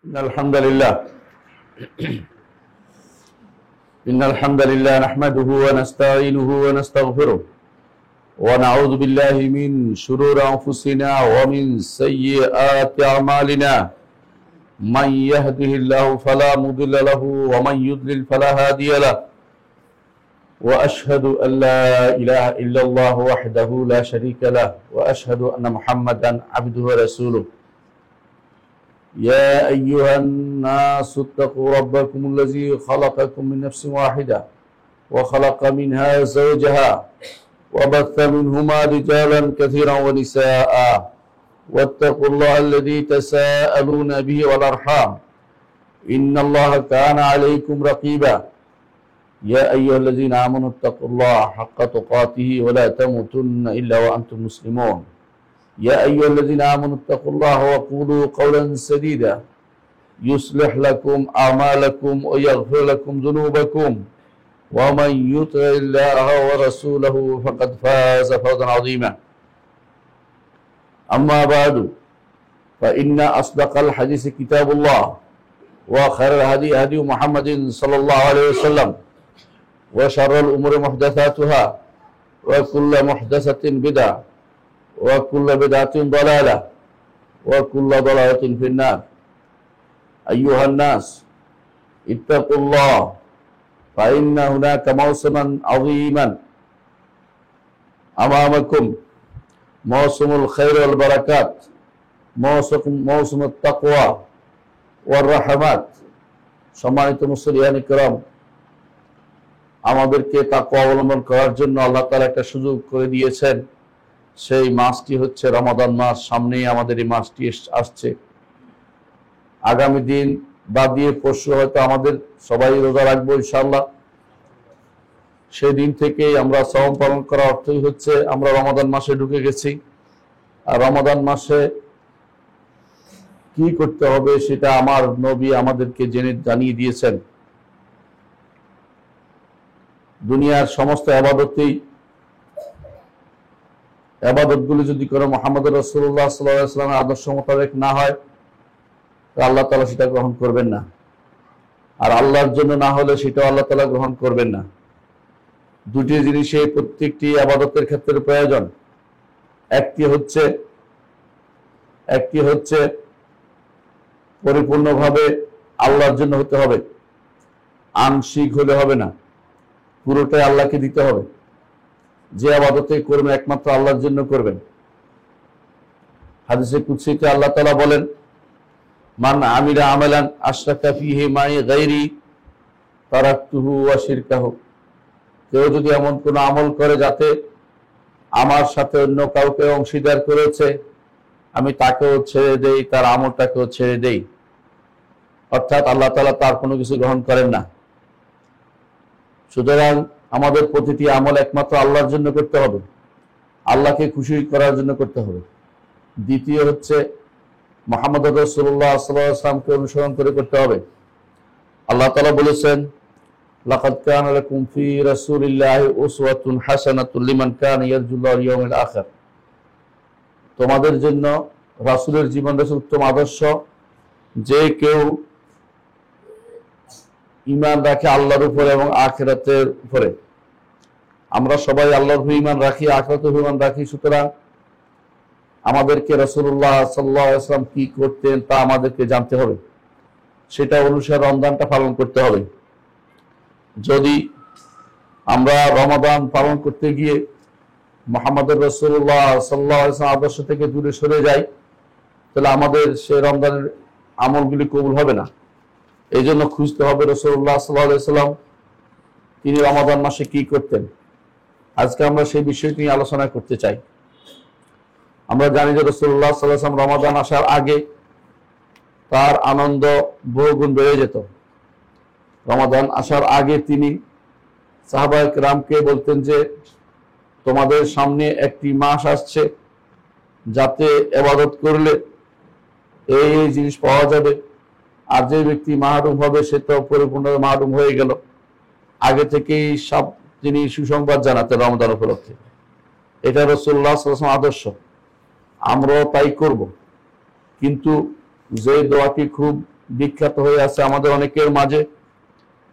الحمد لله إن الحمد لله نحمده ونستعينه ونستغفره ونعوذ بالله من شرور أنفسنا ومن سيئات أعمالنا من يهده الله فلا مضل له ومن يضلل فلا هادي له وأشهد أن لا إله إلا الله وحده لا شريك له وأشهد أن محمدا عبده ورسوله يا أيها الناس اتقوا ربكم الذي خلقكم من نفس واحدة وخلق منها زوجها وبث منهما رجالا كثيرا ونساء واتقوا الله الذي تساءلون به والأرحام إن الله كان عليكم رقيبا يا أيها الذين آمنوا اتقوا الله حق تقاته ولا تموتن إلا وأنتم مسلمون يا أيها الذين آمنوا اتقوا الله وقولوا قولا سديدا يصلح لكم أعمالكم ويغفر لكم ذنوبكم ومن يطع الله ورسوله فقد فاز فوزا عظيما أما بعد فإن أصدق الحديث كتاب الله وخير الهدي هدي محمد صلى الله عليه وسلم وشر الأمور محدثاتها وكل محدثة بدعة وكل بدعة ضلالة وكل ضلالة في النار أيها الناس اتقوا الله فإن هناك موسما عظيما أمامكم موسم الخير والبركات موسم التقوى والرحمات সম্মানিত মুসলিয়ান کرام আমাদেরকে তাকওয়া অবলম্বন করার জন্য আল্লাহ তাআলা একটা সুযোগ করে দিয়েছেন। সেই মাসটি হচ্ছে রমাদান মাস। সামনেই আমাদের এই মাসটি আসছে। আগামী দিন বাদ দিয়ে পরশু হয়তো আমাদের সবাই রোজা রাখবো ইনশাআল্লাহ। সেই দিন থেকেই আমরা সাওম পালন করার অর্থই হচ্ছে আমরা রমাদান মাসে ঢুকে গেছি। আর রমাদান মাসে কি করতে হবে সেটা আমার নবী আমাদেরকে জানিয়ে দিয়েছেন। দুনিয়ার সমস্ত আবাদতগুলি যদি কোনো মুহাম্মদ রাসূলুল্লাহ সাল্লাল্লাহু আলাইহি ওয়াসাল্লামের আদর্শ মোতাবেক না হয় আল্লাহ তাআলা সেটা গ্রহণ করবেন না। আর আল্লাহর জন্য না হলে সেটাও আল্লাহ তাআলা গ্রহণ করবেন না। দুটি জিনিসই প্রত্যেকটি আবাদতের ক্ষেত্রে প্রয়োজন। একটি হচ্ছে পরিপূর্ণভাবে আল্লাহর জন্য হতে হবে, আংশিক হলে হবে না, পুরোটাই আল্লাহকে দিতে হবে। যে আবাদতে করবেন একমাত্র আল্লাহর জন্য করবেন। হাদিসে কুদসিতে আল্লাহ তাআলা বলেন, মান আমিলা আমালান আশরাকা ফীহি মাই গায়রি তারাকতুহু ওয়া শিরকাহু। কেউ যদি এমন কোন আমল করে যাতে আমার সাথে অন্য কাউকে অংশীদার করেছে, আমি তাকেও ছেড়ে দেই, তার আমলটাকেও ছেড়ে দেই। অর্থাৎ আল্লাহ তাআলা তার কোনো কিছু গ্রহণ করেন না। সুতরাং আমাদের প্রতিটি আমল একমাত্র আল্লাহর জন্য করতে হবে, আল্লাহকে খুশি করার জন্য করতে হবে। দ্বিতীয় হচ্ছে মুহাম্মদ রাসূলুল্লাহ সাল্লাল্লাহু আলাইহি ওয়াসাল্লামকে অনুসরণ করে করতে হবে। আল্লাহ তাআলা বলেছেন, লাকাদ কানা লাকুম ফি রাসূলিল্লাহি উসওয়াতুন হাসানাতুন লিমান কানা ইয়ারজুল্লাহ ওয়াল ইয়াউমিল আখির। তোমাদের জন্য রাসূলের জীবন রয়েছে উত্তম আদর্শ। যে কেউ ঈমান রাখে আল্লাহর উপরে এবং আখিরাতের উপরে। আমরা সবাই আল্লাহর উপরে ঈমান রাখি, আখিরাতের উপরে ঈমান রাখি। সুতরাং আমাদেরকে রাসূলুল্লাহ সাল্লাল্লাহু আলাইহি ওয়াসাল্লাম কি করতেন তা আমাদেরকে জানতে হবে, সেটা অনুসারে রমজানটা পালন করতে হবে। যদি আমরা রমাদান পালন করতে গিয়ে মুহাম্মদ রাসূলুল্লাহ সাল্লাল্লাহু আলাইহি ওয়াসাল্লাম আদর্শ থেকে দূরে সরে যাই, তাহলে আমাদের সেই রমজানের আমলগুলি কবুল হবে না। এই জন্য খুঁজতে হবে রাসূলুল্লাহ সাল্লাল্লাহু আলাইহি ওয়াসাল্লাম তিনি রমাদান মাসে কি করতেন। আজকে আমরা সেই বিষয়টি নিয়ে আলোচনা করতে চাই। আমরা জানি যে রাসূলুল্লাহ সাল্লাল্লাহু আলাইহি ওয়াসাল্লাম রমাদান আসার আগে তার আনন্দ বহুগুণ বেড়ে যেত। রমাদান আসার আগে তিনি সাহাবায়ে কেরামকে বলতেন যে তোমাদের সামনে একটি মাস আসছে যাতে ইবাদত করলে এই জিনিস পাওয়া যাবে। আর যে ব্যক্তি মাহরুম হবে সে তো পরিপূর্ণভাবে মাহরুম হয়ে গেল। আগে থেকেই সব তিনি সুসংবাদ জানাতেন রমজান উপলক্ষে। এটা রাসূলুল্লাহ সাল্লাল্লাহু আলাইহি ওয়াসাল্লাম আদর্শ, আমরাও তাই করব। কিন্তু যে দোয়াটি খুব বিখ্যাত হয়ে আছে আমাদের অনেকের মাঝে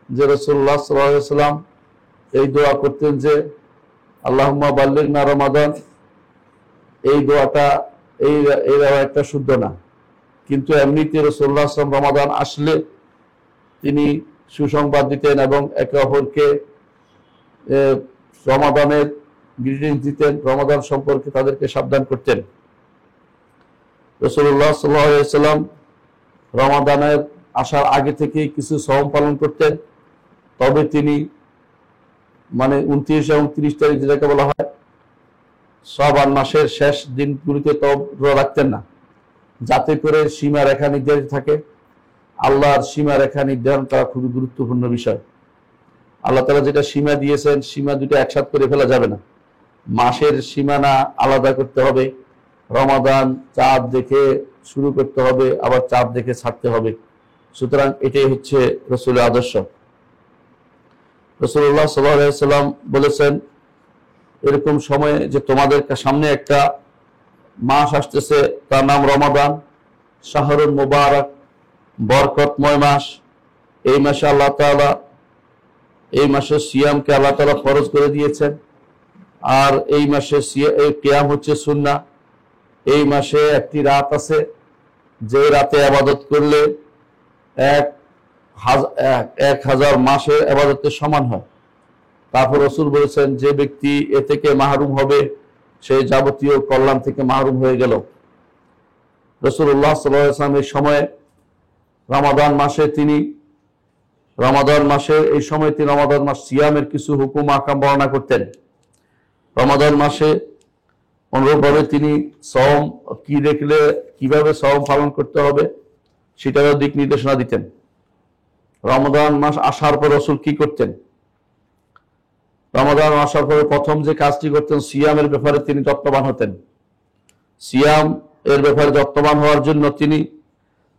যে রাসূলুল্লাহ সাল্লাল্লাহু আলাইহি ওয়াসাল্লাম এই দোয়া করতেন যে আল্লাহুম্মা বাল্লিগনা রমাদান। এই দোয়াটা এই একটা শুদ্ধ না, কিন্তু এমনিতে রাসূলুল্লাহ সাল্লাল্লাহু আলাইহি ওয়াসাল্লাম রমাদান আসলে তিনি সুসংবাদ দিতেন এবং একে অপরকে রমাদানের গ্রিটিংস দিতেন, রমাদান সম্পর্কে তাদেরকে সাবধান করতেন। রাসূলুল্লাহ সাল্লাল্লাহু আলাইহি ওয়াসাল্লাম রমাদানের আসার আগে থেকে কিছু সওম পালন করতেন, তবে তিনি 29 এবং 30 তারিখ যেটাকে বলা হয় শাবান মাসের শেষ দিনগুলিতে রোজা রাখতেন না, যাতে করে সীমা রেখা নির্ধারিত থাকে। আল্লাহর সীমা রেখা নির্ধারণ করা খুবই গুরুত্বপূর্ণ বিষয়। আল্লাহ তাআলা যেটা সীমা দিয়েছেন, সীমা দুটো একসাথে করে ফেলা যাবে না। মাসের সীমানা আলাদা করতে হবে। রমাদান চাঁদ দেখে শুরু করতে হবে, আবার চাঁদ দেখে ছাড়তে হবে। সুতরাং এটাই হচ্ছে রাসূলের আদর্শ। রাসূলুল্লাহ সাল্লাল্লাহু আলাইহি ওয়াসাল্লাম বলেছেন এরকম সময়ে যে তোমাদের সামনে একটা মাস আসতেছে, তার নাম রমাদান, শাহরুল মুবারক, বরকতময় মাস। এই মাসে আল্লাহ তাআলা এই মাসে সিয়ামকে আল্লাহ তাআলা ফরজ করে দিয়েছেন। আর এই মাসে কিয়াম হচ্ছে সুন্নাহ। এই মাসে একটি রাত আছে যে রাতে ইবাদত করলে 1000 মাসের ইবাদতের সমান হয়। তারপর রাসূল বলেছেন যে ব্যক্তি এ থেকে মাহরুম হবে সে যাবতীয় কল্যাণ থেকে মাহরুম হয়ে গেল। রাসূলুল্লাহ সাল্লাল্লাহু আলাইহি ওয়াসাল্লাম এই সময়ে রমাদান মাস সিয়ামের কিছু হুকুম আহকাম বর্ণনা করতেন। রমাদান মাসে অনুরূপভাবে তিনি সওম কি দেখলে কিভাবে সওম পালন করতে হবে সেটারও দিক নির্দেশনা দিতেন। রমাদান মাস আসার পর রাসূল কি করতেন? রমাদান আসার পরে প্রথম যে কাজটি করতেন, সিয়ামের ব্যাপারে তিনি যত্নবান হতেন। সিয়াম এর ব্যাপারে যত্নবান হওয়ার জন্য তিনি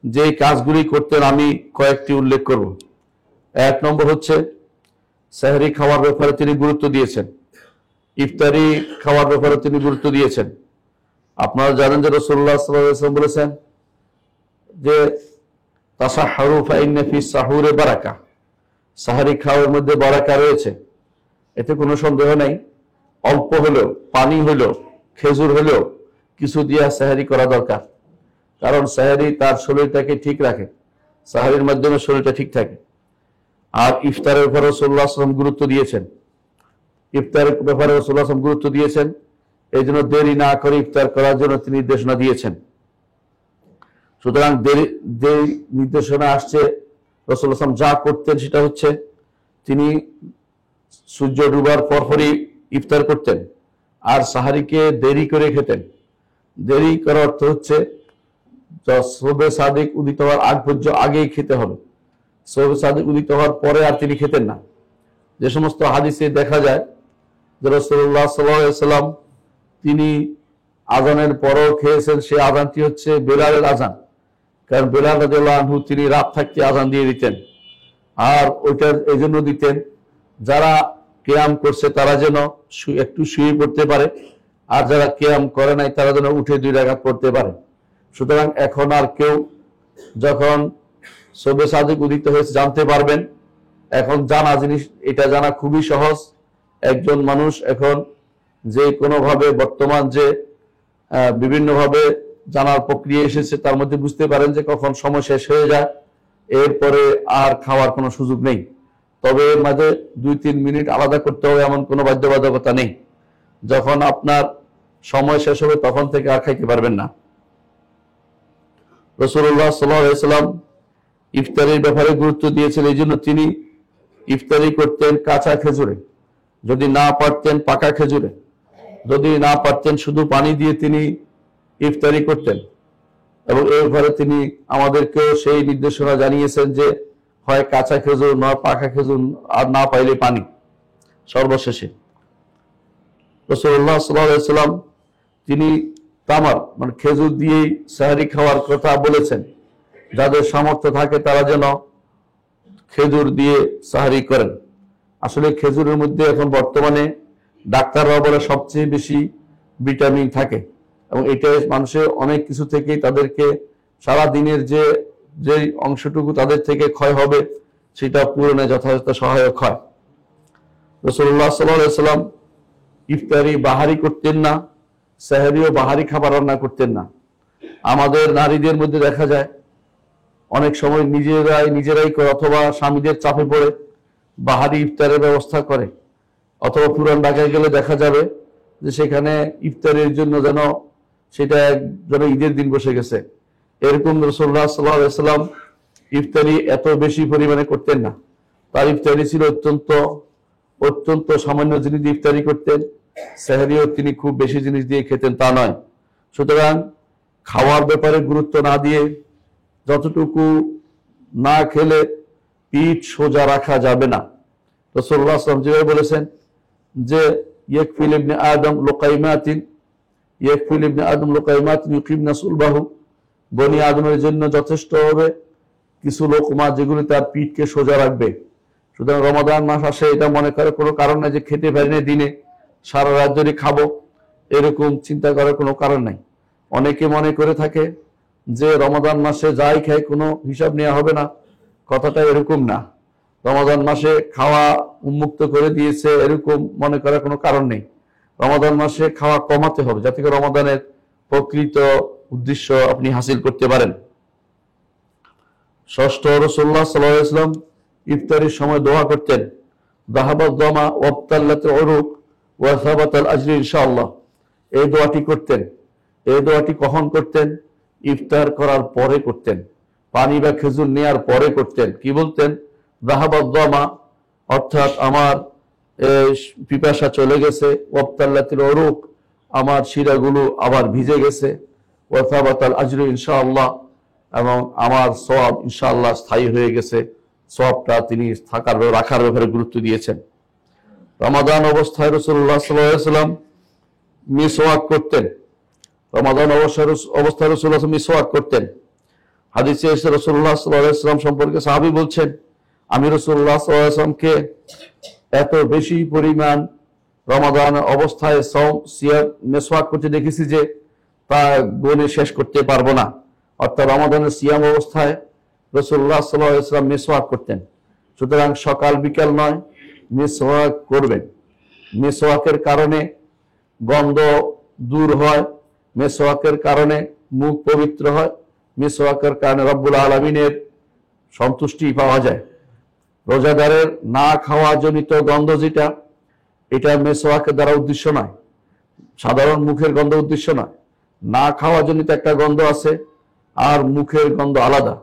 যে কাজগুলি করতেন আমি কয়েকটি উল্লেখ করব। 1 নম্বর হচ্ছে সেহরি খাওয়ার ব্যাপারে তিনি গুরুত্ব দিয়েছেন। ইফতারি খাওয়ার ব্যাপারে তিনি গুরুত্ব দিয়েছেন। আপনারা জানেন যে রাসূলুল্লাহ সাল্লাল্লাহু আলাইহি ওয়াসাল্লাম বলেছেন যে তাসাহহারু ফাইন্না ফি সাহুরে বারাকা, সাহরি খাওয়ার মধ্যে বারাকা রয়েছে, এতে কোনো সন্দেহ নাই। অল্প হলেও, পানি হলেও, খেজুর হলেও কিছু দিয়া সাহরি করা দরকার, কারণ সাহরি তার শরীরটাকে ঠিক রাখে, সাহরির মাধ্যমে শরীরটা ঠিক থাকে। আর ইফতারের ব্যাপারে রাসূলুল্লাহ সাল্লাল্লাহু আলাইহি ওয়াসাল্লাম গুরুত্ব দিয়েছেন। ইফতারের ব্যাপারে রাসূলুল্লাহ সাল্লাল্লাহু আলাইহি ওয়াসাল্লাম গুরুত্ব দিয়েছেন, এই জন্য দেরি না করে ইফতার করার জন্য তিনি নির্দেশনা দিয়েছেন। সুতরাং যে নির্দেশনা আসছে, রাসূলুল্লাহ সাল্লাল্লাহু আলাইহি ওয়াসাল্লাম যা করতেন সেটা হচ্ছে তিনি সূর্য ডুবার পরপরই ইফতার করতেন, আর সাহারিকে দেরি করে খেতেন। দেরি করার অর্থ হচ্ছে শবে সাদিক উদিত হওয়ার আগ পর্যন্ত আগেই খেতে হবে। শবে সাদিক উদিত হওয়ার পরে আর তিনি খেতেন না। যে সমস্ত হাদিসে দেখা যায় যে রাসূলুল্লাহ সাল্লাল্লাহু আলাইহি ওয়াসাল্লাম তিনি আযানের পরও খেয়েছেন, সেই আযানটি হচ্ছে বেলালের আযান। কারণ বেলাল রাদিয়াল্লাহু আনহু তিনি রাত থাকতে আযান দিয়ে দিতেন, আর ওইটা এই জন্য দিতেন যারা কিয়াম করছে তারা যেন একটু শুয়ে পড়তে পারে, আর যারা কিয়াম করে নাই তারা যেন উঠে 2 রাকাত পড়তে পারে। সুতরাং এখন আর কেউ যখন শবে সাদিক উদিত হয়েছে জানতে পারবেন, এখন জানা জিনিস, এটা জানা খুবই সহজ। একজন মানুষ এখন যে কোনোভাবে বর্তমান যে বিভিন্নভাবে জানার প্রক্রিয়া এসেছে তার মধ্যে বুঝতে পারেন যে কখন সময় শেষ হয়ে যায়, এরপরে আর খাওয়ার কোনো সুযোগ নেই। তবে এর মাঝে 2-3 মিনিট আলাদা করতে হবে এমন কোনো বাধ্যবাধকতা নেই। যখন আপনার সময় শেষ হবে তখন থেকে আর খাইতে পারবেন না। রাসূলুল্লাহ সাল্লাল্লাহু আলাইহি ওয়াসাল্লাম ইফতারের ব্যাপারে গুরুত্ব দিয়েছেন, এই জন্য তিনি ইফতারি করতেন কাঁচা খেজুরে, যদি না পারতেন পাকা খেজুরে, যদি না পারতেন শুধু পানি দিয়ে তিনি ইফতারি করতেন। এবং এই ব্যাপারে তিনি আমাদেরকেও সেই নির্দেশনা জানিয়েছেন যে হয় কাঁচা খেজুর, নয় পাকা খেজুর, আর না পাইলে পানি। সর্বশেষে রাসূলুল্লাহ সাল্লাল্লাহু আলাইহি ওয়াসাল্লাম তিনি তামার খেজুর দিয়েই সাহরি খাওয়ার কথা বলেছেন। যাদের সামর্থ্য থাকে তারা যেন খেজুর দিয়ে সাহরি করেন। আসলে খেজুরের মধ্যে এখন বর্তমানে ডাক্তাররা বলে সবচেয়ে বেশি ভিটামিন থাকে, এবং এটা মানুষের অনেক কিছু থেকেই তাদেরকে সারা দিনের যে যে অংশটুকু তাদের থেকে ক্ষয় হবে সেটা পূরণে যথাযথ সহায়ক হয়। রাসূলুল্লাহ সাল্লাল্লাহু আলাইহি ওয়াসাল্লাম ইফতারি বাহারি করতেন না, সেহরিও বাহারি খাবার রান্না করতেন না। আমাদের নারীদের মধ্যে দেখা যায় অনেক সময় নিজেরাই করে, অথবা স্বামীদের চাপে পড়ে বাহারি ইফতারের ব্যবস্থা করে, অথবা পুরান ঢাকায় গেলে দেখা যাবে যে সেখানে ইফতারের জন্য যেন সেটা যেন ঈদের দিন বসে গেছে। এরকম রাসূলুল্লাহ সাল্লাল্লাহু আলাইহি ওয়াসাল্লাম ইফতারি এত বেশি পরিমাণে করতেন না। তার ইফতারি ছিল অত্যন্ত সামান্য জিনিস দিয়ে ইফতারি করতেন। সেহরিও তিনি খুব বেশি জিনিস দিয়ে খেতেন তা নয়। সুতরাং খাওয়ার ব্যাপারে গুরুত্ব না দিয়ে যতটুকু না খেলে পিঠ সোজা রাখা যাবে না। রাসূলুল্লাহ সাল্লাল্লাহু আলাইহি ওয়াসাল্লাম যেভাবে বলেছেন যে ইয়াকফিল ইবনে আদম লুকাইমাতিন ইউকিমনা সুলবাহু, বনি আদমের জন্য যথেষ্ট হবে কিছু লোকমা যেগুলো তার পিঠকে সোজা রাখবে। সুতরাং রমাদান মাস আসে, এটা মনে করে কোনো কারণ নাই যে খেতে পারি না দিনে সারা রাত ধরে খাবো, এরকম চিন্তা করার কোনো কারণ নাই। অনেকে মনে করে থাকে যে রমাদান মাসে যাই খাই কোনো হিসাব নেওয়া হবে না, কথাটা এরকম না। রমাদান মাসে খাওয়া উন্মুক্ত করে দিয়েছে এরকম মনে করার কোনো কারণ নেই। রমাদান মাসে খাওয়া কমাতে হবে যাতে করে রমাদানের প্রকৃত উদ্দেশ্য আপনি হাসিল করতে পারেন। ষষ্ঠ, রাসূলুল্লাহ সাল্লাল্লাহু আলাইহি ওয়াসাল্লাম ইফতারির সময় দোয়া করতেন, যাহাবাদ দামা ওয়াবতাল্লাতুল উরুক ওয়া সাবাতাল আজর ইনশাআল্লাহ। এই দোয়াটি করতেন। এই দোয়াটি কখন করতেন? ইফতার করার পরে করতেন, পানি বা খেজুর নেয়ার পরে করতেন। কি বলতেন? যাহাবাদ দামা, অর্থাৎ আমার পিপাসা চলে গেছে, ওয়াবতাল্লাতুল উরুক, আমার শিরাগুলো আবার ভিজে গেছে, ওয়া সাবাতাল আজর ইনশাআল্লাহ, এবং আমার সওয়াব ইনশাআল্লাহ স্থায়ী হয়ে গেছে। সওয়াবটা তিনি রাখার ব্যাপারে গুরুত্ব দিয়েছেন। রমাদান অবস্থায় রাসূলুল্লাহ সাল্লাল্লাহু আলাইহি ওয়াসাল্লাম মিসওয়াক করতেন। রমাদান অবস্থায় রাসূলুল্লাহ মিসওয়াক করতেন। হাদিসে এসে রাসূলুল্লাহ সাল্লাল্লাহু আলাইহি ওয়াসাল্লাম সম্পর্কে সাহাবী বলছেন, আমি রাসূলুল্লাহ সাল্লাল্লাহু আলাইহি ওয়াসাল্লামকে এত বেশি পরিমাণ রমাদান অবস্থায় মিসওয়াক করতে দেখেছি যে তা গুণে শেষ করতে পারবো না। অর্থাৎ রমাদানের সিয়াম অবস্থায় রাসূলুল্লাহ সাল্লাল্লাহু আলাইহি ওয়াসাল্লাম মিসওয়াক করতেন। সুতরাং সকাল বিকাল নয়, মিসওয়াক করবেন। মিসওয়াকের কারণে গন্ধ দূর হয়, মিসওয়াকের কারণে মুখ পবিত্র হয়, মিসওয়াকের কারণে রব্বুল আলামিনের সন্তুষ্টি পাওয়া যায়। রোজাদারের না খাওয়া জনিত গন্ধ যেটা, এটা মিসওয়াকের দ্বারা উদ্দেশ্য নয়, সাধারণ মুখের গন্ধ উদ্দেশ্য নয়। না খাওয়া জনিত একটা গন্ধ আছে, আর মুখের গন্ধ আলাদা।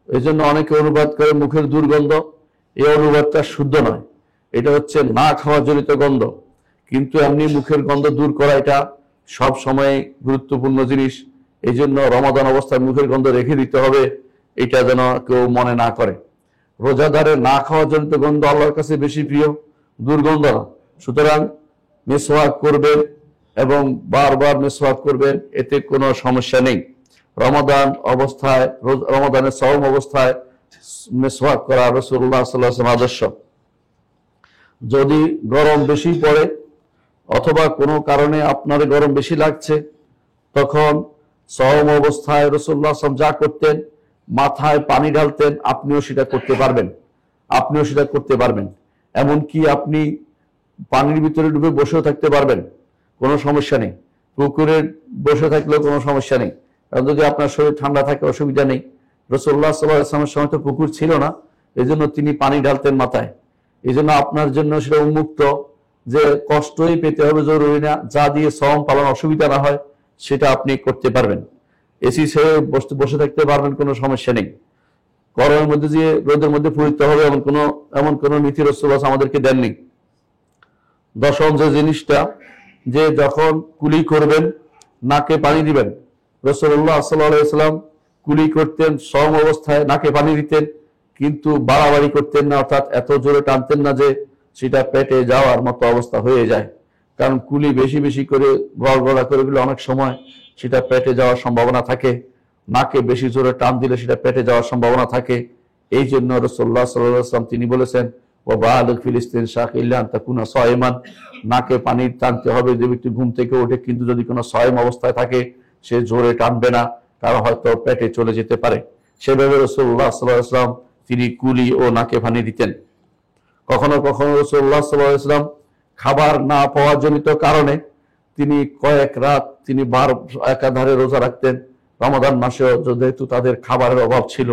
এই জন্য অনেকে অনুবাদ করে মুখের দুর্গন্ধ, এই অনুবাদটা শুদ্ধ নয়। এটা হচ্ছে না খাওয়া জনিত গন্ধ। কিন্তু এমনি মুখের গন্ধ দূর করা এটা সব সময় গুরুত্বপূর্ণ জিনিস। এই জন্য রমাদান অবস্থায় মুখের গন্ধ রেখে দিতে হবে, এটা যেন কেউ মনে না করে। রোজাদারের না খাওয়া জনিত গন্ধ আল্লাহর কাছে বেশি প্রিয়, দুর্গন্ধ না। সুতরাং মিসওয়াক করবেন এবং বারবার মিসওয়াক করবেন, এতে কোনো সমস্যা নেই। রমাদান অবস্থায়, রমাদানের সওম অবস্থায় মিসওয়াক করা রাসূলুল্লাহ সাল্লাল্লাহু আলাইহি ওয়াসাল্লাম আদর্শ। যদি গরম বেশি পড়ে অথবা কোনো কারণে আপনার গরম বেশি লাগছে, তখন সওম অবস্থায় রাসূলুল্লাহ সাল্লাল্লাহু আলাইহি ওয়াসাল্লাম যা করতেন, মাথায় পানি ঢালতেন, আপনিও সেটা করতে পারবেন। এমনকি আপনি পানির ভিতরে ডুবে বসেও থাকতে পারবেন, কোনো সমস্যা নেই। পুকুরে বসে থাকলেও কোনো সমস্যা নেই, কারণ যদি আপনার শরীর ঠান্ডা থাকে অসুবিধা নেই। রাসূলুল্লাহ সাল্লাল্লাহু আলাইহি ওয়াসাল্লামের সময় তো পুকুর ছিল না, এজন্য তিনি পানি ঢালতেন মাথায়। এই জন্য আপনার জন্য সেটা উন্মুক্ত, যে কষ্টই পেতে হবে জরুরি না, যা দিয়ে সওম পালন অসুবিধা না হয় সেটা আপনি করতে পারবেন। এসি ছেড়ে বসে থাকতে পারবেন, কোনো সমস্যা নেই। গরমের মধ্যে যে রোদের মধ্যে পড়তে হবে এমন কোন নীতি রাসূলুল্লাহ আমাদেরকে দেননি। দশম যে জিনিসটা, যে যখন কুলি করবেন নাকে পানি দিবেন। রাসূলুল্লাহ সাল্লাল্লাহু আলাইহি ওয়াসাল্লাম কুলি করতেন, সওম অবস্থায় নাকে পানি দিতেন, কিন্তু বাড়াবাড়ি করতেন না, অর্থাৎ এত জোরে টানতেন না যে সেটা পেটে যাওয়ার মতো অবস্থা হয়ে যায়। কারণ কুলি বেশি বেশি করে গড়গড়া করে গেলে অনেক সময় সেটা পেটে যাওয়ার সম্ভাবনা থাকে। নাকে বেশি জোরে টান দিলে সেটা পেটে যাওয়ার সম্ভাবনা থাকে। এই জন্য রাসূলুল্লাহ সাল্লাল্লাহু আলাইহি ওয়াসাল্লাম তিনি বলেছেন, ওয়া বালিগ ফিল ইস্তিনশাক ইল্লা আন তাকুনা সায়মান, নাকে পানি টানতে হবে যে ব্যক্তি ঘুম থেকে ওঠে, কিন্তু যদি কোনো সায়ম অবস্থায় থাকে সে জোরে টানবে না, কারণ হয়তো পেটে চলে যেতে পারে। সেভাবে রাসূলুল্লাহ সাল্লাল্লাহু আলাইহি ওয়াসাল্লাম তিনি কুলি ও নাকে পানি দিতেন। কখনো কখনো রাসূলুল্লাহ সাল্লাল্লাহু আলাইহি ওয়াসাল্লাম খাবার না পাওয়া জনিত কারণে তিনি কয়েক রাত তিনি একাধারে রোজা রাখতেন। রমাদান মাসেও যেহেতু তাদের খাবারের অভাব ছিল,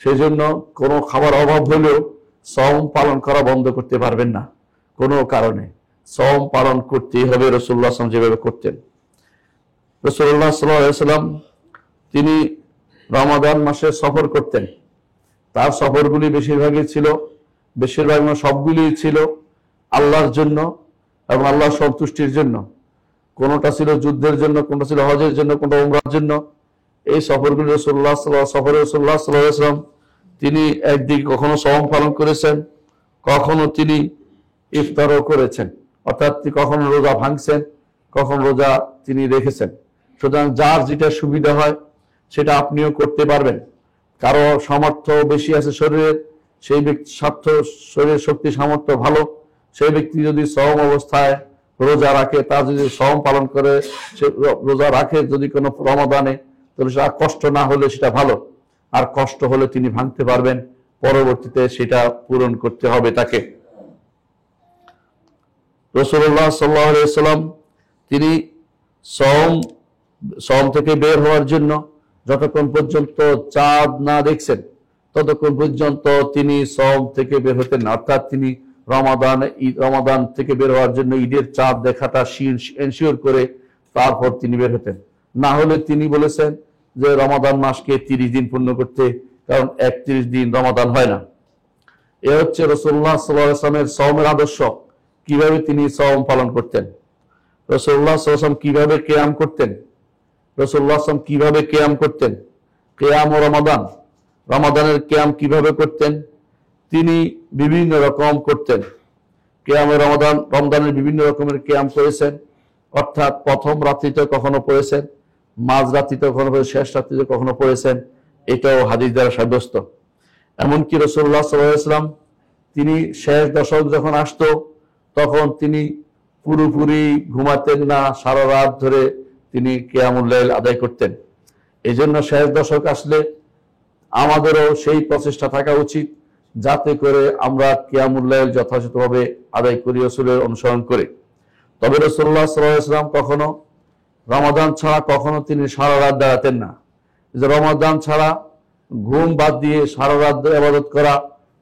সেজন্য কোনো খাবার অভাব হলেও সওম পালন করা বন্ধ করতে পারবেন না কোনো কারণে। সওম পালন করতেই হবে রাসূলুল্লাহ সাল্লাল্লাহু আলাইহি ওয়াসাল্লাম যেভাবে করতেন। রাসূলুল্লাহ সাল্লাল্লাহু আলাইহি ওয়াসাল্লাম তিনি রমাদান মাসে সফর করতেন। তার সফরগুলি বেশিরভাগ সবগুলি ছিল আল্লাহর জন্য এবং আল্লাহর সন্তুষ্টির জন্য। কোনোটা ছিল যুদ্ধের জন্য, কোনটা ছিল হজের জন্য, কোনটা উমরার জন্য। এই সফরগুলি রাসূলুল্লাহ সাল্লাল্লাহু আলাইহি ওয়াসাল্লাম তিনি একদিকে কখনো সওম পালন করেছেন, কখনো তিনি ইফতারও করেছেন, অর্থাৎ কখনো রোজা ভাঙছেন, কখনো রোজা তিনি রেখেছেন। সুতরাং যার যেটা সুবিধা হয় সেটা আপনিও করতে পারবেন। কারো সামর্থ্য বেশি আছে শরীরের, সেই ব্যক্তি শরীরের শক্তি সামর্থ্য ভালো, সেই ব্যক্তি যদি সওম অবস্থায় রোজা রাখে, তার যদি সওম পালন করে, সে রোজা রাখে যদি কোনো রমাদানে, তাহলে সেটা কষ্ট না হলে সেটা ভালো। আর কষ্ট হলে তিনি ভাঙতে পারবেন, পরবর্তীতে সেটা পূরণ করতে হবে তাকে। রাসূলুল্লাহ সাল্লাল্লাহু আলাইহি ওয়াসাল্লাম তিনি সওম থেকে বের হওয়ার জন্য যতক্ষণ পর্যন্ত চাঁদ না দেখছেন ততক্ষণ পর্যন্ত তিনি সওম থেকে বের হতেন না। অর্থাৎ তিনি রমাদান থেকে বের হওয়ার জন্য ঈদের চাঁদ দেখাটা এনশিওর করে তারপর তিনি বের হতেন। না হলে তিনি বলেছেন যে রমাদান মাসকে 30 দিন পূর্ণ করতে, কারণ 31 দিন রমাদান হয় না। এ হচ্ছে রাসূলুল্লাহ সাল্লাল্লাহু আলাইহি ওয়াসাল্লামের সওমের আদর্শ, কিভাবে তিনি সওম পালন করতেন। রাসূলুল্লাহ সাল্লাল্লাহু আলাইহি ওয়াসাল্লাম কিভাবে কিয়াম করতেন, রাসূলুল্লাহ সাল্লাল্লাহু আলাইহি ওয়াসাল্লাম কিভাবে কিয়াম করতেন, কিয়াম ও রমাদানের কিয়াম কিভাবে করতেন, তিনি বিভিন্ন রকম করতেন। কিয়ামে রমজানের বিভিন্ন রকমের কিয়াম করেছেন, অর্থাৎ প্রথম রাত্রিতে কখনো পড়েছেন, মাঝ রাত্রিতে কখনো পড়েছেন, শেষ রাত্রিতে কখনো পড়েছেন। এটাও হাদিস দ্বারা সাব্যস্ত। এমনকি রাসূলুল্লাহ সাল্লাল্লাহু আলাইহি ওয়াসাল্লাম তিনি শেষ দশক যখন আসতো তখন তিনি পুরোপুরি ঘুমাতেন না, সারা রাত ধরে তিনি কিয়ামুল লাইল আদায় করতেন। এই জন্য শেষ দশক আসলে আমাদেরও সেই প্রচেষ্টা থাকা উচিত, যাতে করে আমরা কিয়ামুল লাইল যথাযথভাবে আদায় করি রাসূলের অনুসরণ করে। তবে রাসূলুল্লাহ সাল্লাল্লাহু আলাইহি ওয়াসাল্লাম কখনো রমাদান ছাড়া কখনো তিনি সারা রাত দাঁড়াতেন না। যে রমাদান ছাড়া ঘুম বাদ দিয়ে সারা রাত ইবাদত করা,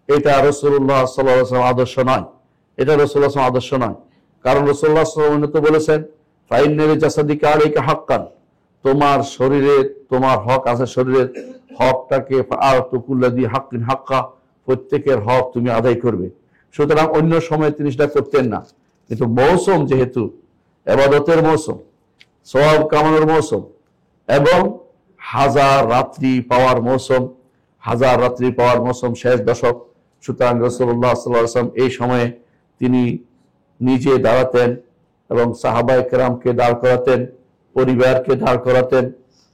এটা রাসূলুল্লাহ সাল্লাল্লাহু আলাইহি ওয়াসাল্লাম আদর্শ নয়। এটা রাসূলুল্লাহ সাল্লাল্লাহু আলাইহি ওয়াসাল্লাম আদর্শ নয়। কারণ রাসূলুল্লাহ সাল্লাল্লাহু আলাইহি ওয়াসাল্লাম বলেছেন, ফাইন্না লিজাসাদিকা আলাইকা হাক্কান, তোমার শরীরে তোমার হক আছে, শরীরের হকটাকে আ'তু কুল্লাযী হাক্কিন হাক্কা, প্রত্যেকের হক তুমি আদায় করবে। সুতরাং অন্য সময় তিনি সেটা করতেন না, কিন্তু মৌসুম যেহেতু ইবাদতের মৌসুম, সওয়াব কামানোর মৌসুম এবং হাজার রাত্রি পাওয়ার মৌসুম, শেষ দশক, সুতরাং রাসূলুল্লাহ সাল্লাল্লাহু আলাইহি ওয়াসাল্লাম এই সময়ে তিনি নিজে দাঁড়াতেন এবং সাহাবায়ে কেরামকে দাঁড় করাতেন, পরিবারকে দাঁড় করাতেন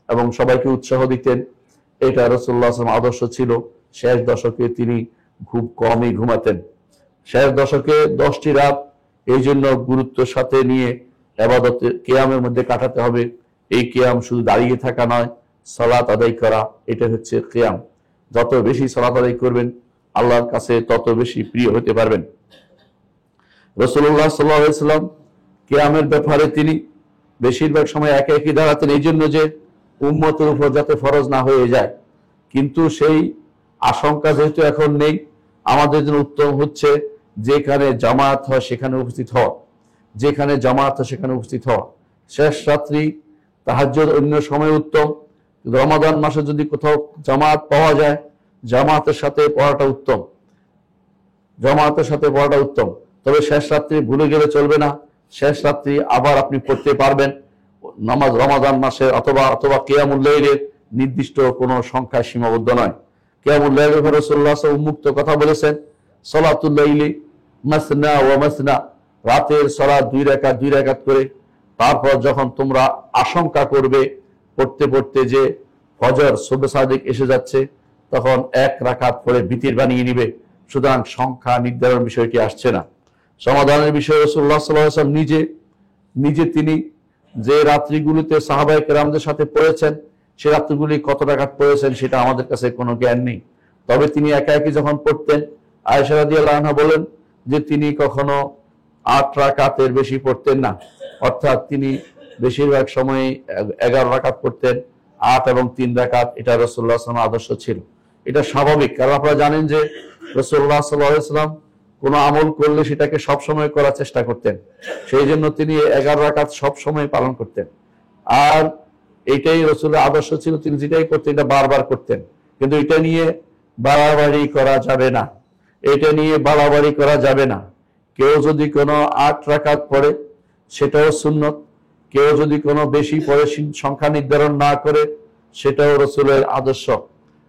এবং সবাইকে উৎসাহ দিতেন। এটা রাসূলুল্লাহ সাল্লাল্লাহু আলাইহি ওয়াসাল্লাম আদর্শ ছিল। শেষ দশকে তিনি খুব কমই ঘুমাতেন। শেষ দশকে 10টি রাত এই জন্য গুরুত্বের সাথে নিয়ে ইবাদতে কিয়ামের মধ্যে কাটাতে হবে। এই কিয়াম শুধু দাঁড়িয়ে থাকা নয়, সালাত আদায় করা, এটা হচ্ছে কিয়াম। যত বেশি সালাত আদায় করবেন আল্লাহর কাছে তত বেশি প্রিয় হতে পারবেন। রাসূলুল্লাহ সাল্লাল্লাহু আলাইহি ওয়াসাল্লাম কিয়ামের ব্যাপারে তিনি বেশিরভাগ সময় একা একই দাঁড়াতেন, এই জন্য যে উম্মতের উপর যাতে ফরজ না হয়ে যায়। কিন্তু সেই আশঙ্কা যেহেতু এখন নেই, আমাদের জন্য উত্তম হচ্ছে যেখানে জামাত হয় সেখানে উপস্থিত হওয়া, শেষ রাত্রি তাহাজ্জুদ অন্য সময় উত্তম। রমাদান মাসে যদি কোথাও জামাত পাওয়া যায়, জামাতের সাথে পড়াটা উত্তম। তবে শেষ রাত্রি ভুলে গেলে চলবে না। শেষ রাত্রি আবার আপনি পড়তে পারবেন নামাজ, রমাদান মাসে অথবা কিয়ামুল লাইলের নির্দিষ্ট কোনো সংখ্যায় সীমাবদ্ধ নয়। কিয়ামুল লাইলের ব্যাপারে রাসূলুল্লাহ সাল্লাল্লাহু আলাইহি ওয়াসাল্লাম উন্মুক্ত কথা বলেছেন, সালাতুল লাইলি মাসনা ওয়া মাসনা, রাতের সালাত 2 রাকাত করে। তারপর যখন তোমরা আশঙ্কা করবে পড়তে পড়তে যে ফজর সুবহ সাদিক এসে যাচ্ছে, তখন 1 রাকাত পড়ে বিতির বানিয়ে নিবে। সুতরাং সংখ্যা নির্ধারণ বিষয়টি আসছে না। সমাধানের বিষয়ে রাসূলুল্লাহ সাল্লাল্লাহু আলাইহি ওয়াসাল্লাম নিজে তিনি যে রাত্রিগুলোতে সাহাবায়ে কেরামদের সাথে পড়েছেন, সে রাত্রিগুলি কত রাকাত পড়েছেন সেটা আমাদের কাছে কোনো জ্ঞান নেই। তবে তিনি একা একই যখন পড়তেন, আয়েশা রাদিয়াল্লাহু আনহা বলেন যে তিনি কখনো 8 রাকাতের বেশি পড়তেন না, অর্থাৎ তিনি বেশিরভাগ সময় 11 রাকাত পড়তেন। 8 এবং 3 রাকাত এটা রাসূলুল্লাহ সাল্লাল্লাহু আলাইহি ওয়াসাল্লামের আদর্শ ছিল। এটা স্বাভাবিক, কারণ আপনারা জানেন যে রাসূলুল্লাহ সাল্লাল্লাহু আলাইহি ওয়াসাল্লাম কোনো আমল করলে সেটাকে সবসময় করার চেষ্টা করতেন, সেই জন্য তিনি 11 রাকাত সবসময় পালন করতেন। আর এটাই রাসূলের আদর্শ ছিল, তিনি যেটাই করতেন এটা বারবার করতেন। কিন্তু এটা নিয়ে বাড়াবাড়ি করা যাবে না, এটা নিয়ে বাড়াবাড়ি করা যাবে না। কেউ যদি কোনো 8 রাকাত পড়ে সেটাও সুন্নত, কেউ যদি কোনো বেশি পড়ে সংখ্যা নির্ধারণ না করে সেটাও রাসূলের আদর্শ।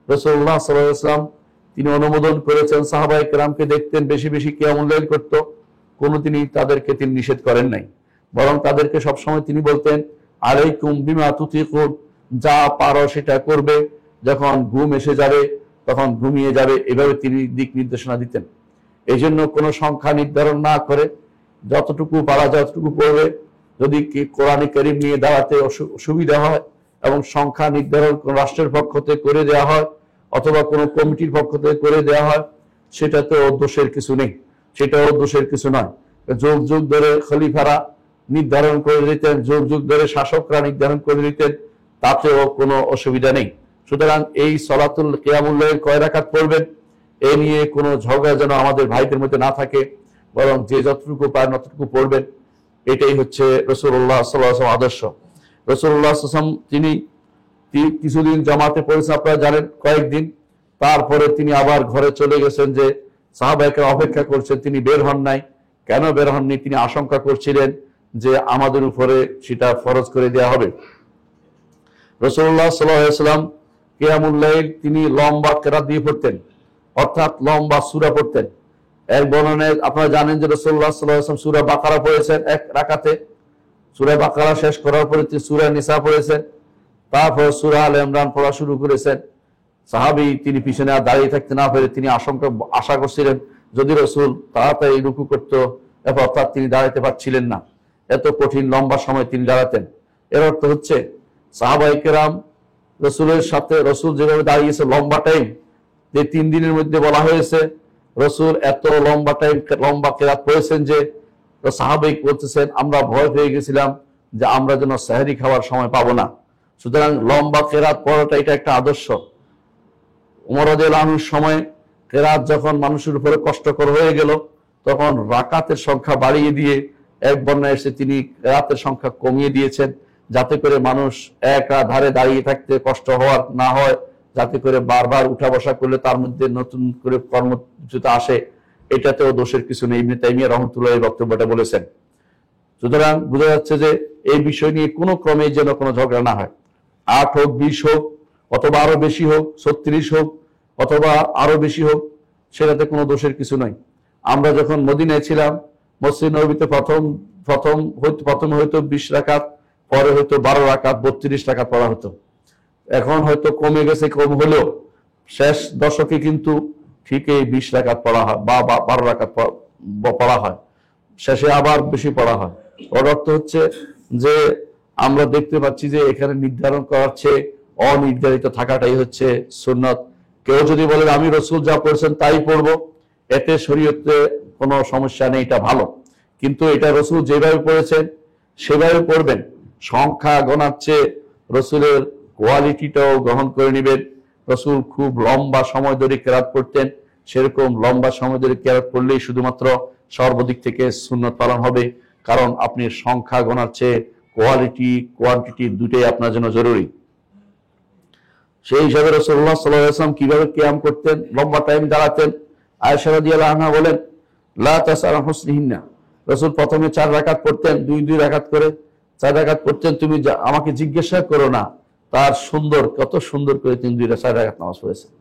রাসূলুল্লাহ সাল্লাল্লাহু আলাইহি ওয়াসাল্লাম তিনি অনুমোদন করেছেন, সাহাবায়ে কেরামকে দেখতেন বেশি বেশি কিয়ামুল লাইল করতো, তিনি তাদেরকে তিনি নিষেধ করেন নাই, বরং তাদেরকে সবসময় তিনি বলতেন আলাইকুম বিমা তুতিকুন, যা পারো সেটা করবে, যখন ঘুম এসে যাবে তখন ঘুমিয়ে যাবে, এভাবে তিনি দিক নির্দেশনা দিতেন। এই জন্য কোনো সংখ্যা নির্ধারণ না করে যতটুকু পারা যায় ততটুকু পড়বে। যদি কোরআনে কারীম নিয়ে দাঁড়াতে অসুবিধা হয় এবং সংখ্যা নির্ধারণ কোন রাষ্ট্রের পক্ষ থেকে করে দেওয়া হয় অথবা কোনো কমিটির পক্ষ থেকে করে দেওয়া হয়, সেটাতে ওর দোষের কিছু নেই, সেটাও দোষের কিছু নয়। যুগ যুগ ধরে খলিফারা নির্ধারণ করে দিতেন, যুগ যুগ ধরে শাসকরা নির্ধারণ করে দিতেন, তাতেও কোনো অসুবিধা নেই। সুতরাং এই সলাতুল কিয়ামুল লাইল কয় রাকাত পড়বেন এ নিয়ে কোনো ঝগড়া যেন আমাদের ভাইদের মধ্যে না থাকে, বরং যে যতটুকু পারেন ততটুকু পড়বেন। এটাই হচ্ছে রাসূলুল্লাহ সাল্লাল্লাহু আলাইহি ওয়াসাল্লাম আদর্শ। রাসূলুল্লাহ সাল্লাল্লাহু আলাইহি ওয়াসাল্লাম তিনি কিছুদিন জামাতে পড়েছেন, আপনারা জানেন, কয়েকদিন। তারপরে তিনি আবার ঘরে চলে গেছেন, যে সাহাবায়ে কেরাম অপেক্ষা করছেন, তিনি বের হন নাই। কেন বের হননি? তিনি আশঙ্কা করছিলেন যে আমাদের উপরে সেটা ফরজ করে দেওয়া হবে। রাসূলুল্লাহ সাল্লাল্লাহু আলাইহি ওয়াসাল্লাম কিয়ামুল লাইল তিনি লম্বা কেরাত দিয়ে পড়তেন, অর্থাৎ লম্বা সূরা পড়তেন। এক বর্ণনায় আপনারা জানেন যে রাসূলুল্লাহ সাল্লাল্লাহু আলাইহি ওয়াসাল্লাম সূরা বাকারা পড়েছেন এক রাকাতে, সূরা বাকারা শেষ করার পরে তিনি সূরা নিসা পড়েছেন, তারপর সূরা আলে ইমরান পড়া শুরু করেছেন। সাহাবী তিনি পিছনে আর দাঁড়িয়ে থাকতে না পেরে তিনি আশা করছিলেন যদি রাসূল তাড়াতাড়ি রুকু করতো, অর্থাৎ তিনি দাঁড়াতে পারছিলেন না, এত কঠিন লম্বা সময় তিনি দাঁড়াতেন। এর অর্থ হচ্ছে সাহাবায়ে কেরাম রাসূলের সাথে, রাসূল যেভাবে দাঁড়িয়েছে লম্বা টাইম, যে 3 দিনের মধ্যে বলা হয়েছে রাসূল এত লম্বা টাইম লম্বা কেরাত পড়েছেন যে সাহাবায়ে বলতেছেন আমরা ভয় পেয়ে গেছিলাম যে আমরা যেন সেহরি খাওয়ার সময় পাবো না। সুতরাং লম্বা কেরাত পড়াটা এটা একটা আদর্শ। ওমর রাদিয়াল্লাহু আনহুর সময় কেরাত যখন মানুষের উপরে কষ্টকর হয়ে গেল, তখন রাকাতের সংখ্যা বাড়িয়ে দিয়ে এক বর্ণায় এসে তিনি কেরাতের সংখ্যা কমিয়ে দিয়েছেন, যাতে করে মানুষ একা ধারে দাঁড়িয়ে থাকতে কষ্ট হওয়ার না হয়, যাতে করে বারবার উঠা বসা করলে তার মধ্যে নতুন করে কর্মচ্যুতা আসে। এটাতেও দোষের কিছু নেই, ইবনে তাইমিয়া রাহমাতুল্লাহ এই বক্তব্যটা বলেছেন। সুতরাং বোঝা যাচ্ছে যে এই বিষয় নিয়ে কোনো ক্রমে যেন কোনো ঝগড়া না হয়। 8 হোক, 20 হোক, অথবা আরো বেশি হোক, 36 হোক, অথবা আরো বেশি হোক, সেটাতে কোনো দোষের কিছু নাই। আমরা যখন মদিনায় ছিলাম, মসজিদ নববীতে প্রথম হয়তো 20 রাকাত, পরে হয়তো 12 রাকাত, 32 রাকাত পড়া হতো। এখন হয়তো কমে গেছে, কম হলেও শেষ দশকে কিন্তু ঠিক এই 20 রাকাত পড়া হয় বা 12 রাকাত পড়া হয়, শেষে আবার বেশি পড়া হয়। ওর অর্থ হচ্ছে যে আমরা দেখতে পাচ্ছি যে এখানে নির্ধারণ করার চেয়ে অনির্ধারিত থাকাটাই হচ্ছে সুন্নত। কেউ যদি বলে আমি রাসূল যা পড়ছেন তাই পড়বো, এতে শরীয়তে কোনো সমস্যা নেই, এটা ভালো। কিন্তু এটা রাসূল যেভাবে পড়েছেন সেভাবে পড়বেন। সংখ্যা গণার চেয়ে রাসূলের কোয়ালিটিটাও গ্রহণ করে নেবেন। রাসূল খুব লম্বা সময় ধরে কেরাত পড়তেন, সেরকম লম্বা সময় ধরে কেরাত পড়লেই শুধুমাত্র সর্বদিক থেকে সুন্নত পালন হবে। কারণ আপনি সংখ্যা গণার চেয়ে কোয়ালিটি কোয়ান্টিটি দুটোই আপনার জন্য জরুরি। সেই হিসাবে রাসূলুল্লাহ সাল্লাল্লাহু আলাইহি ওয়াসাল্লাম কিভাবে কিয়াম করতেন, লম্বা টাইম দাঁড়াতেন। আয়েশা রাদিয়াল্লাহু আনহা বলেন লা তাসআল হুসনিহিন্না, রাসূল প্রথমে 4 রাকাত পড়তেন, 2 রাকাত করে 4 রাকাত পড়তেন। তুমি আমাকে জিজ্ঞাসা করো না তার সুন্দর, কত সুন্দর করে তিনি 4 রাকাত নামাজ পড়েছেন।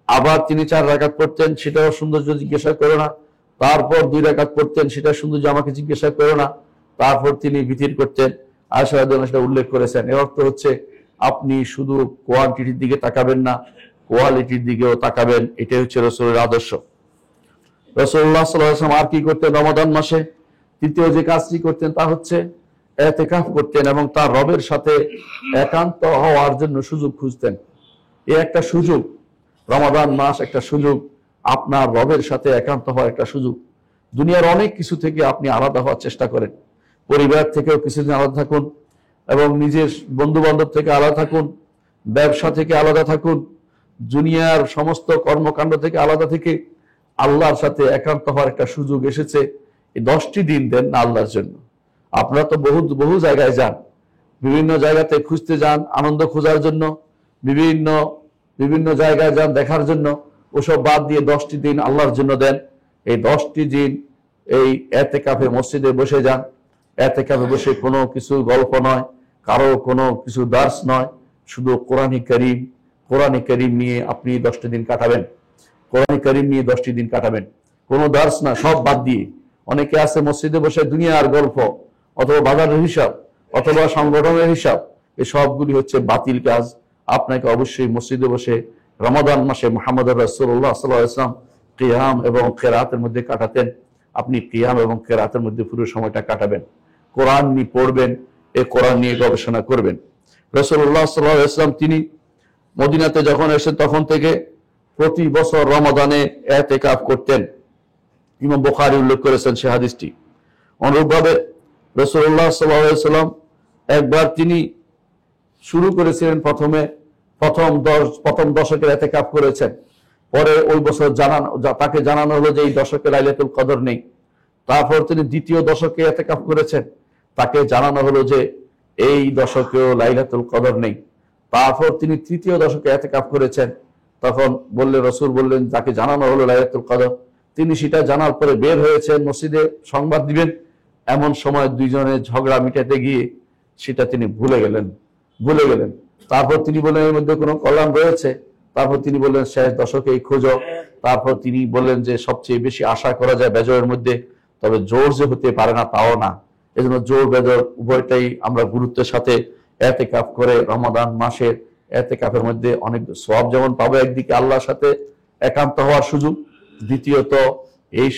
আবার তিনি 4 রাকাত পড়তেন, সেটাও সৌন্দর্য জিজ্ঞাসা করো না। তারপর 2 রাকাত পড়তেন, সেটা সৌন্দর্য আমাকে জিজ্ঞাসা করো না। তারপর তিনি বিতির করতেন। আয়েশা রাদিয়াল্লাহু আনহা সেটা উল্লেখ করেছেন। এর অর্থ হচ্ছে আপনি শুধু কোয়ান্টিটির দিকে তাকাবেন না, কোয়ালিটির দিকেও তাকাবেন। এটাই হচ্ছে রাসূলের আদর্শ। রাসূলুল্লাহ সাল্লাল্লাহু আলাইহি ওয়াসাল্লাম আর কি করতেন রমাদান মাসে? তৃতীয় যে কাজটি করতেন তা হচ্ছে এতেকাফ করতেন এবং তার রবের সাথে একান্ত হওয়ার জন্য সুযোগ খুঁজতেন। এই একটা সুযোগ, রমাদান মাস একটা সুযোগ, আপনার রবের সাথে একান্ত হওয়ার একটা সুযোগ। দুনিয়ার অনেক কিছু থেকে আপনি আলাদা হওয়ার চেষ্টা করেন, পরিবার থেকেও কিছুদিন আলাদা থাকুন, এবং নিজের বন্ধু বান্ধব থেকে আলাদা থাকুন, ব্যবসা থেকে আলাদা থাকুন, দুনিয়ার সমস্ত কর্মকাণ্ড থেকে আলাদা থেকে আল্লাহর সাথে একান্ত হওয়ার একটা সুযোগ এসেছে। এই 10টি দিন দেন না আল্লাহর জন্য। আপনারা তো বহু জায়গায় যান, বিভিন্ন জায়গাতে খুঁজতে যান, আনন্দ খোঁজার জন্য, বিভিন্ন জায়গায় যান দেখার জন্য। ওসব বাদ দিয়ে 10টি দিন আল্লাহর জন্য দেন। এই 10টি দিন এই এতেকাফে মসজিদে বসে যান। এতেকাফে বসে কোনো কিছু গল্প নয়, কারো কোনো কিছু দার্স নয়, শুধু কোরআন কারীম নিয়ে আপনি 10টি দিন কাটাবেন। কোরআন কারীম নিয়ে 10টি দিন কাটাবেন, কোনো দার্স না, সব বাদ দিয়ে। অনেকে আছে মসজিদে বসে দুনিয়ার গল্প, অথবা বাজারের হিসাব, অথবা সংগঠনের হিসাব। এই সবগুলি হচ্ছে বাতিল কাজ। আপনাকে অবশ্যই মসজিদে বসে রমাদান মাসে মুহাম্মদ রাসূলুল্লাহ সাল্লাল্লাহু আলাইহি ওয়াসাল্লাম কিয়াম এবং কিরাতের মধ্যে কাটাতেন। আপনি কিয়াম এবং কিরাতের মধ্যে পুরো সময়টা কাটাবেন, কোরআন নিয়ে পড়বেন, এই কোরআন নিয়ে গবেষণা করবেন। রাসূলুল্লাহ সাল্লাল্লাহু আলাইহি ওয়াসাল্লাম তিনি মদিনাতে যখন এসেছেন তখন থেকে প্রতি বছর রমাদানে ইতিকাফ করতেন। ইমাম বুখারী উল্লেখ করেছেন সে হাদিসটি। অনুরূপভাবে রাসূলুল্লাহ সাল্লাল্লাহু আলাইহি ওয়াসাল্লাম একবার তিনি শুরু করেছিলেন, প্রথম দশকের ইতিকাফ করেছেন। পরে ওই বছর তাকে জানানো হলো যে এই দশকে লাইলাতুল কদর নেই। তারপর তিনি দ্বিতীয় দশকে ইতিকাফ করেছেন, তাকে জানানো হলো যে এই দশকেও লাইলাতুল কদর নেই। তারপর তিনি তৃতীয় দশকে ইতিকাফ করেছেন, তখন রাসূল বললেন তাকে জানানো হলো লাইলাতুল কদর। তিনি সেটা জানার পরে বের হয়েছেন মসজিদে সংবাদ দিবেন। এমন সময় দুইজনের ঝগড়া মিটাতে গিয়ে সেটা তিনি ভুলে গেলেন। তারপর তিনি বললেন এর মধ্যে কোনো কল্যাণ রয়েছে। তারপর তিনি বললেন শেষ দশকেই খোঁজো। তারপর তিনি বললেন যে সবচেয়ে বেশি আশা করা যায় বেজরের মধ্যে, তবে জোর যে হতে পারে না তাও না। এজন্য জোর বেজর উভয়টাই আমরা গুরুত্বের সাথে ইতিকাফ করে রমাদান মাসের ইতিকাফের মধ্যে অনেক সওয়াব যেমন পাবো, একদিকে আল্লাহর সাথে একান্ত হওয়ার সুযোগ, দ্বিতীয়ত এই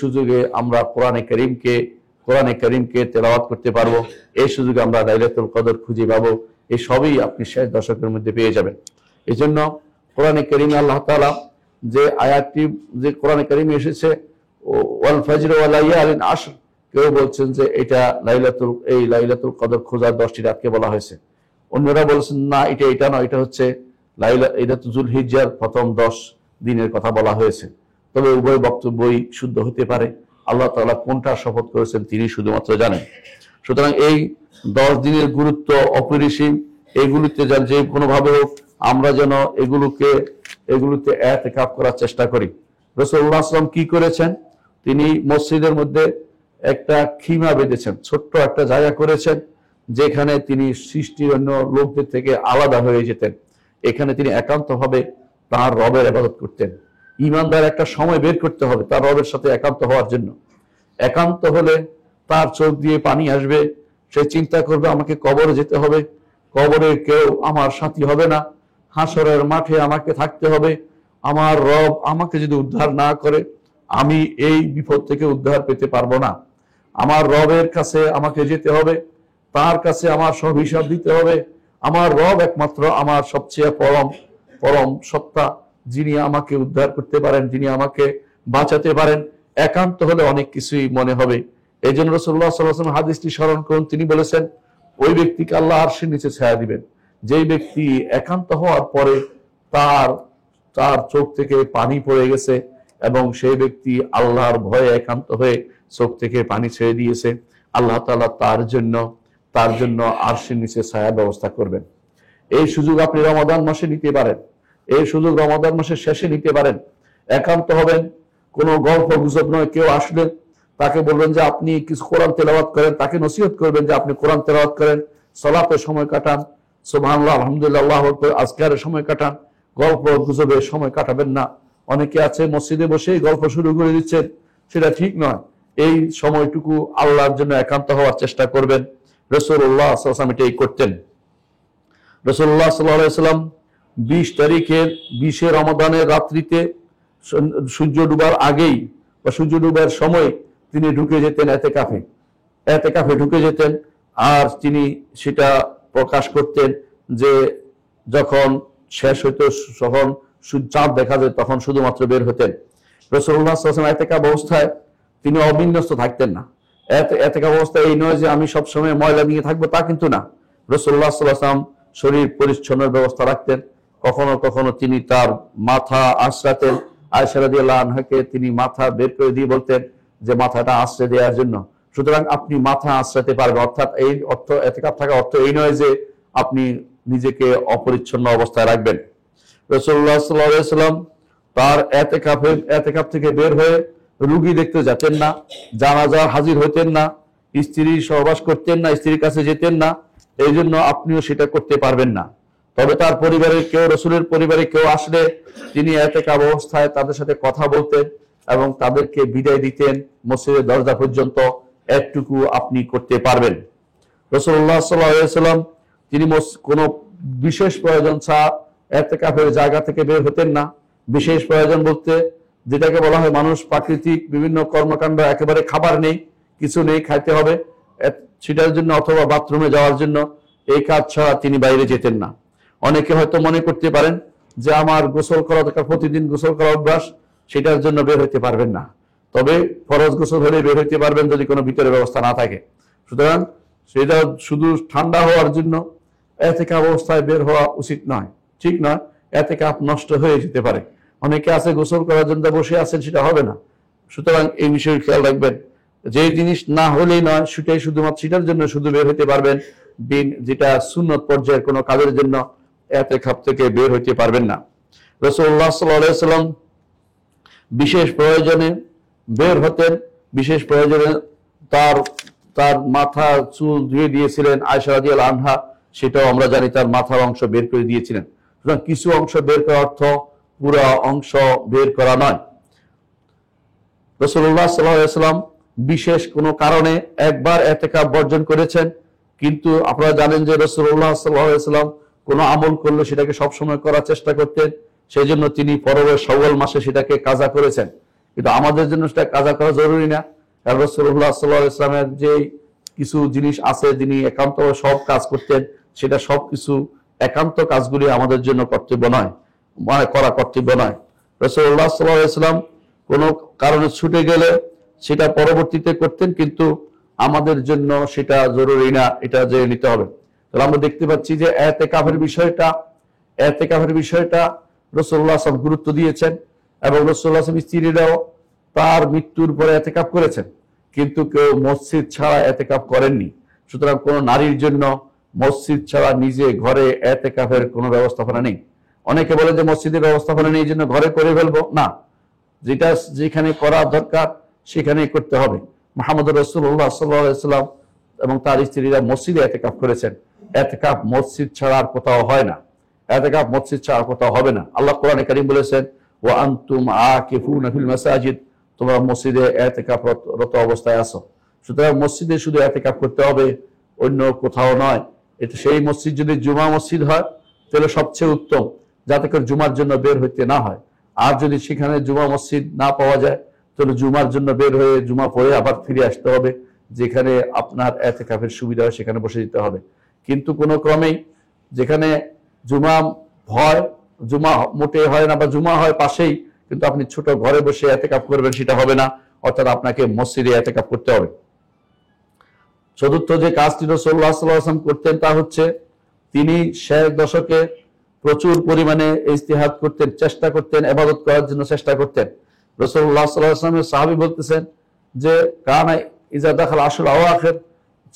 সুযোগে আমরা কোরআনে কারীমকে তেলাওয়াত করতে পারবো। এই সুযোগে আমরা লাইলাতুল কদর খুঁজে পাবো। এই সবই আপনি শেষ দশকের মধ্যে পেয়ে যাবেন। এই জন্য কোরআনে কারীমে আল্লাহ তাআলা যে আয়াতটি যে কোরআনে কারীমে এসেছে ওয়াল ফাজর ওয়া লায়ালিন আশর, কেউ বলছেন যে এটা লাইলাতুল কদর খোঁজার 10টি রাতকে বলা হয়েছে। অন্যরা বলছেন না, এটা নয়, এটা হচ্ছে এটা তো যুলহিজ্জার প্রথম 10 দিনের কথা বলা হয়েছে। তবে উভয় বক্তব্যই শুদ্ধ হতে পারে। আল্লাহ তাআলা কোনটা শপথ করেছেন তিনি শুধুমাত্র জানেন। সুতরাং এই 10 দিনের গুরুত্ব অপরিসীম। এগুলিতে যে কোনোভাবে হোক আমরা যেন এগুলোতে ইতিকাফ করার চেষ্টা করি। রাসূলুল্লাহ সাল্লাল্লাহু আলাইহি ওয়াসাল্লাম কি করেছেন, তিনি মসজিদের মধ্যে একটা খিমা বেঁধেছেন, ছোট্ট একটা জায়গা করেছেন, যেখানে তিনি সৃষ্টির অন্য লোকদের থেকে আলাদা হয়ে যেতেন। এখানে তিনি একান্তভাবে তার রবের ইবাদত করতেন। ঈমানদার একটা সময় বের করতে হবে তার রবের সাথে একান্ত হওয়ার জন্য। একান্ত হলে তার চোখ দিয়ে পানি আসবে, সে চিন্তা করবে আমাকে কবরে যেতে হবে, কবরে কেউ আমার সাথী হবে না, হাসরের মাঠে আমাকে থাকতে হবে। আমার রব আমাকে যদি উদ্ধার না করে আমি এই বিপদ থেকে উদ্ধার পেতে পারবো না। আমার রবের কাছে আমাকে যেতে হবে, তার কাছে আমার সব হিসাব দিতে হবে। আমার রব একমাত্র আমার সবচেয়ে পরম সত্তা, যিনি আমাকে উদ্ধার করতে পারেন, যিনি আমাকে বাঁচাতে পারেন। একান্ত হলে অনেক কিছুই মনে হবে। এই জন্য রাসূলুল্লাহ সাল্লাল্লাহু আলাইহি ওয়াসাল্লাম হাদিসটি স্মরণ করুন, তিনি বলেছেন ওই ব্যক্তিকে আল্লাহ আরশের নিচে ছায়া দিবেন, যেই ব্যক্তি একান্ত হওয়ার পরে তার চোখ থেকে পানি পড়ে গেছে এবং সেই ব্যক্তি আল্লাহর ভয়ে একান্ত হয়ে চোখ থেকে পানি ছেড়ে দিয়েছে। আল্লাহ তাআলা তার জন্য আরশের নিচে ছায়া ব্যবস্থা করবেন। এই সুযোগ আপনি রমাদান মাসে নিতে পারেন, এই সুযোগ রমাদান মাসের শেষে নিতে পারেন। একান্ত হবেন, কোনো গল্প গুজব নয়। কেউ আসলে তাকে বলবেন যে আপনি কিছু কোরআন তেলাওয়াত করেন, তাকে নসিহত করবেন যে আপনি কোরআন তেলাওয়াত করেন, সালাতে সময় কাটান, সুবহানাল্লাহ আলহামদুলিল্লাহ আল্লাহু আকবার আজকারের সময় কাটান। গল্প গুজবের সময় কাটাবেন না। অনেকে আছে মসজিদে বসেই গল্প শুরু করে দিচ্ছেন, সেটা ঠিক নয়। এই সময়টুকু আল্লাহর জন্য একান্ত হওয়ার চেষ্টা করবেন। রাসূলুল্লাহ সাল্লাল্লাহু আলাইহি ওয়াসাল্লাম এটাই করতেন। রাসূলুল্লাহ সাল্লাল্লাহু আলাইহি ওয়াসাল্লাম 20 রমাদানের রাত্রিতে সূর্য ডুবার আগেই বা সূর্য ডুবার সময় তিনি ঢুকে যেতেন ইতিকাফে। এতেকাফে ঢুকে যেতেন, আর তিনি সেটা প্রকাশ করতেন যে যখন শেষ হইতো, যখন চাঁদ দেখা যায় তখন শুধুমাত্র বের হতেন। রাসূলুল্লাহ সাল্লাল্লাহু আলাইহি ওয়াসাল্লাম এতেকাফ অবস্থায় তিনি অবিন্যস্ত থাকতেন না। এতেকাফ অবস্থায় এই নয় যে আমি সবসময় ময়লা নিয়ে থাকবো, তা কিন্তু না। রাসূলুল্লাহ সাল্লাল্লাহু আলাইহি ওয়াসাল্লাম শরীর পরিচ্ছন্নের ব্যবস্থা রাখতেন। কখনো কখনো তিনি তার মাথা আঁচড়াতেন। আয়েশা রাদিয়াল্লাহু আনহাকে তিনি মাথা বের করে দিয়ে বলতেন যে মাথাটা আঁচড়ে দেওয়ার জন্য। সুতরাং আপনি মাথা আঁচড়াতে পারবেন, অর্থাৎ এই অর্থ, এতেকাফ থাকার অর্থ এই নয় যে আপনি নিজেকে অপরিচ্ছন্ন অবস্থায় রাখবেন। রাসূলুল্লাহ সাল্লাল্লাহু আলাইহি ওয়াসাল্লাম তার এতেকাফ থেকে বের হয়ে রুগী দেখতে যেতেন না, জানাজা হাজির হতেন না, স্ত্রী সহবাস করতেন না, স্ত্রীর কাছে যেতেন না। এই জন্য আপনিও সেটা করতে পারবেন না। তবে তার পরিবারের কেউ, রাসূলের পরিবারে কেউ আসলে তিনি এতেকাফ অবস্থায় তাদের সাথে কথা বলতেন এবং তাদেরকে বিদায় দিতেন মসজিদের দরজা পর্যন্ত। একটুকু আপনি করতে পারবেন। রাসূলুল্লাহ সাল্লাল্লাহু আলাইহি ওয়াসাল্লাম তিনি কোনো বিশেষ প্রয়োজন ছাড়া এতেকাফের জায়গা থেকে বের হতেন না। বিশেষ প্রয়োজন বলতে যেটাকে বলা হয় মানুষ প্রাকৃতিক বিভিন্ন কর্মকাণ্ড, একেবারে খাবার নেই, কিছু নেই, খাইতে হবে, সেটার জন্য অথবা বাথরুমে যাওয়ার জন্য, এই কাজ ছাড়া তিনি বাইরে যেতেন না। অনেকে হয়তো মনে করতে পারেন যে আমার গোসল করা দরকার, প্রতিদিন গোসল করা অভ্যাস, সেটার জন্য বের হইতে পারবেন না। তবে ফরজ গোসল হলে বের হইতে পারবেন যদি কোনো ভিতরে ব্যবস্থা না থাকে। সুতরাং সেটা শুধু ঠান্ডা হওয়ার জন্য এতেকাফ অবস্থায় বের হওয়া উচিত নয়, ঠিক নয়। এতেকাফ নষ্ট হয়ে যেতে পারে। অনেকে আছে গোসল করার জন্য বসে আছেন, সেটা হবে না। সুতরাং এই বিষয়ে খেয়াল রাখবেন, যে জিনিস না হলেই নয় সেটাই শুধুমাত্র সেটার জন্য শুধু বের হইতে পারবেন, দিন যেটা সুন্নত পর্যায়ের কোনো কাজের জন্য এতেকাফ থেকে বের হইতে পারবেন না। রাসূলুল্লাহ সাল্লাল্লাহু আলাইহি ওয়াসাল্লাম বিশেষ প্রয়োজনে বের হতেন। বিশেষ প্রয়োজনে তার মাথা চুল ধুয়ে দিয়েছিলেন আয়েশা রাদিয়াল্লাহু আনহা, সেটাও আমরা জানি, তার মাথার অংশ বের করে দিয়েছিলেন। সুতরাং কিছু অংশ বের করার অর্থ পুরো অংশ বের করা নয়। রাসূলুল্লাহ সাল্লাল্লাহু আলাইহি ওয়াসাল্লাম বিশেষ কোনো কারণে একবার এতেকাফ বর্জন করেছেন, কিন্তু আপনারা জানেন যে রাসূলুল্লাহ সাল্লাল্লাহু আলাইহি ওয়াসাল্লাম কোনো আমল করলে সেটাকে সবসময় করার চেষ্টা করতেন। সেই জন্য তিনি পরবর্তী শাওয়াল মাসে সেটাকে কাজা করেছেন। কিন্তু আমাদের জন্য সেটা কাজা করা জরুরি না। রাসূলুল্লাহ সাল্লাল্লাহু আলাইহি ওয়াসাল্লামের যে কিছু জিনিস আছে যিনি একান্ত সব কাজ করতেন, সেটা সবকিছু একান্ত কাজগুলি আমাদের জন্য কর্তব্য নয়, করা কর্তব্য নয়। রাসূলুল্লাহ সাল্লাল্লাহু আলাইহি ওয়াসাল্লাম কোনো কারণে ছুটে গেলে সেটা পরবর্তীতে করতেন, কিন্তু আমাদের জন্য সেটা জরুরি না, এটা জেনে নিতে হবে। তাহলে আমরা দেখতে পাচ্ছি যে এতেকাফের বিষয়টা রাসূলুল্লাহ সাল্লাল্লাহু আলাইহি ওয়াসাল্লাম গুরুত্ব দিয়েছেন, এবং রাসূলুল্লাহ সাল্লাল্লাহু আলাইহি ওয়াসাল্লাম স্ত্রীরাও তার মৃত্যুর পরে এতেকাফ করেছেন, কিন্তু কেউ মসজিদ ছাড়া এতেকাফ করেননি। সুতরাং কোন নারীর জন্য মসজিদ ছাড়া নিজে ঘরে এতেকাফের কোনো ব্যবস্থাপনা নেই। অনেকে বলে যে মসজিদের ব্যবস্থাপনা নেই, এই জন্য ঘরে করে ফেলবো, না, যেটা যেখানে করা দরকার সেখানেই করতে হবে। মুহাম্মদুর রাসূলুল্লাহ সাল্লাল্লাহু আলাইহি ওয়াসাল্লাম এবং তার স্ত্রীরা মসজিদে এতেকাফ করেছেন। এতেকাফ মসজিদ ছাড়া আর কোথাও হয় না, এতেকাফ মসজিদ ছাড়া কোথাও হবে না। আল্লাহ কোরআনে কারীম বলেছেন, ওয়া আনতুম আকিফুনা ফিল মাসাজিদ, তোমরা মসজিদে এতেকাফরত অবস্থায় আছো। সুতরাং মসজিদে শুধু এতেকাফ করতে হবে, অন্য কোথাও নয়। এটা সেই মসজিদ যদি জুমা মসজিদ হয় তাহলে সবচেয়ে উত্তম, যাতে করে জুমার জন্য বের হইতে না হয়। আর যদি সেখানে জুমা মসজিদ না পাওয়া যায় তাহলে জুমার জন্য বের হয়ে জুমা পড়ে আবার ফিরে আসতে হবে, যেখানে আপনার এতেকাফের সুবিধা হয় সেখানে বসে দিতে হবে। কিন্তু কোনো ক্রমেই যেখানে জুমা হয়, জুমা মোটে হয় না, বা জুমা হয় পাশেই, কিন্তু আপনি ছোট ঘরে বসে এতেকাফ করবেন, সেটা হবে না। অর্থাৎ আপনাকে মসজিদে এতেকাফ করতে হবে। চতুর্থ যে কাজটি রাসূলুল্লাহ সাল্লাল্লাহু আলাইহি ওয়াসাল্লাম করতেন তা হচ্ছে তিনি শেষ দশকে প্রচুর পরিমাণে ইজতিহাদ করতেন, চেষ্টা করতেন, ইবাদত করার জন্য চেষ্টা করতেন। রাসূলুল্লাহ সাল্লাল্লাহু আলাইহি ওয়াসাল্লামের সাহাবী বলতেছেন যে কানা ইজা দাখাল আশুল আওয়াখির,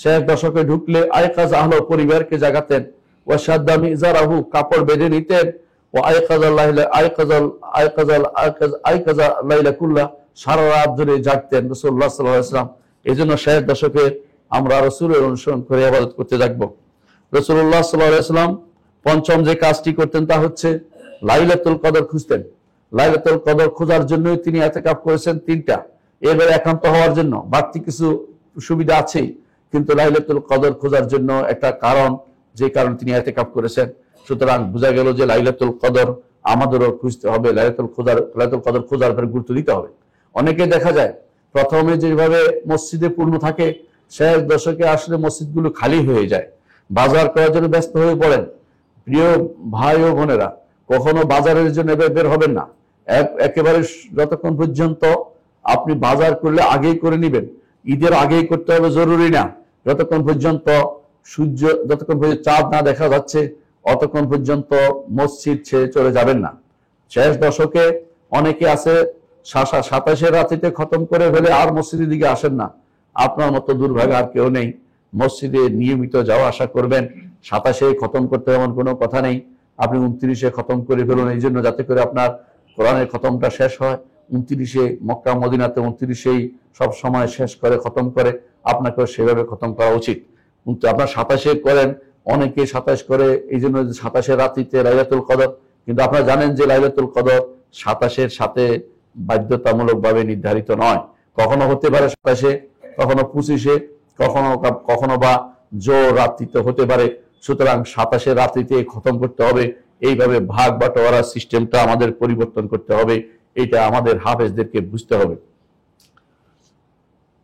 শেষ দশকে ঢুকলে আয়কাজ আহল, পরিবারকে জাগাতেন, ওয়া শাদ্দা মিজারাহু, কাপড় বেঁধে নিতেন, ওয়া আয়কাজা লাইলা কুল্লা, সারা রাত ধরে জাগতেন রাসূলুল্লাহ সাল্লাল্লাহু আলাইহি ওয়াসাল্লাম। এজন্য শেষ দশকে আমরা রাসূলের অনুসরণ করে ইবাদত করতে থাকবো। রাসূলুল্লাহ সাল্লাল্লাহু আলাইহি ওয়াসাল্লাম পঞ্চম যে কাজটি করতেন তা হচ্ছে লাইলাতুল কদর খুঁজতেন। লাইলাতুল কদর খোঁজার জন্যই তিনি এতেকাফ করেছেন তিনটা। এবারে একান্ত হওয়ার জন্য বাড়তি কিছু সুবিধা আছেই, কিন্তু লাইলাতুল কদর খোঁজার জন্য একটা কারণ, যে কারণে তিনি এতেকাফ করেছেন। সুতরাং বোঝা গেল যে লাইলাতুল কদর আমাদেরও খুঁজতে হবে, লাইলাতুল কদর খোঁজার উপর গুরুত্ব দিতে হবে। অনেকে দেখা যায় প্রথমে যেভাবে মসজিদে পূর্ণ থাকে শেষ দশকে আসলে মসজিদগুলো খালি হয়ে যায়, বাজার করার জন্য ব্যস্ত হয়ে পড়েন। প্রিয় ভাই ও বোনেরা, কখনো বাজারের জন্য বের হবেন না। একেবারে যতক্ষণ পর্যন্ত আপনি বাজার করলে আগেই করে নিবেন, ঈদের আগেই করতে হবে জরুরি না। যতক্ষণ পর্যন্ত যতক্ষণ পর্যন্ত চাঁদ না দেখা যাচ্ছে অতক্ষণ পর্যন্ত মসজিদ ছেড়ে চলে যাবেন না। শেষ দশকে অনেকে আছে 27 রাত্রিতে খতম করে ফেলে আর মসজিদের দিকে আসেন না। আপনার মতো দুর্ভাগ্য আর কেউ নেই। মসজিদে নিয়মিত যাওয়া আসা করবেন। 27 খতম করতে এমন কোনো কথা নেই, আপনি 29 খতম করে ফেলুন, এই জন্য যাতে করে আপনার কোরআনের খতমটা শেষ হয়। 29 মক্কা মদিনাতে 29 সব সময় শেষ করে খতম করে, আপনাকেও সেভাবে খতম করা উচিত। কিন্তু আপনার 27 করেন, অনেকে 27 করে, এই জন্য 27 রাত্রিতে লাইলাতুল কদর। কিন্তু আপনারা জানেন যে লাইলাতুল কদর 27 সাথে বাধ্যতামূলক ভাবে নির্ধারিত নয়। কখনো হতে পারে 27, কখনো 25, কখনো বা জোর রাত্রিতে হতে পারে। সুতরাং 27 রাত্রিতে খতম করতে হবে, এইভাবে ভাগ বাটোয়ারা সিস্টেমটা আমাদের পরিবর্তন করতে হবে। এটা আমাদের হাফেজদেরকে বুঝতে হবে।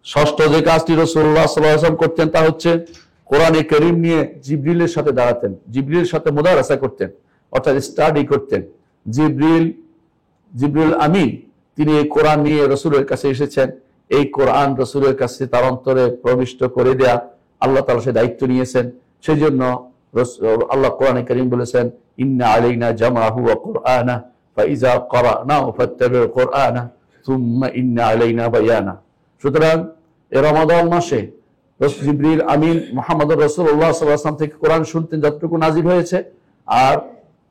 ষষ্ঠ যে কাজটি রাসূলুল্লাহ সাল্লাল্লাহু আলাইহি ওয়াসাল্লাম করতেন তা হচ্ছে কোরআনে কারীম নিয়ে জিবরিলের সাথে দাঁড়াতেন, জিবরিলের সাথে মুদারাসা করতেন, অর্থাৎ স্টাডি করতেন। জিবরিল আমিন তিনি এই কোরআন নিয়ে রাসূলের কাছে এসেছেন। এই কোরআন রাসূলের কাছে তার অন্তরে প্রবিষ্ট করে দেয়া আল্লাহ তাআলা সে দায়িত্ব নিয়েছেন। সেই জন্য আল্লাহ কোরআনে কারীম বলেছেন, ইন্না আলাইনা জামাহু ওয়া কুরআনা ফাইজা ক্বারানাহু ফাত্তাবিউ কুরআনা সুম্মা ইন্না আলাইনা বায়ানা। সুতরাং এই রমাদান মাসে জিবরিল আমিন মুহাম্মদুর রাসূলুল্লাহ সাল্লাল্লাহু আলাইহি ওয়াসাল্লাম থেকে কোরআন শুনতেন যতটুকু নাজিল হয়েছে, আর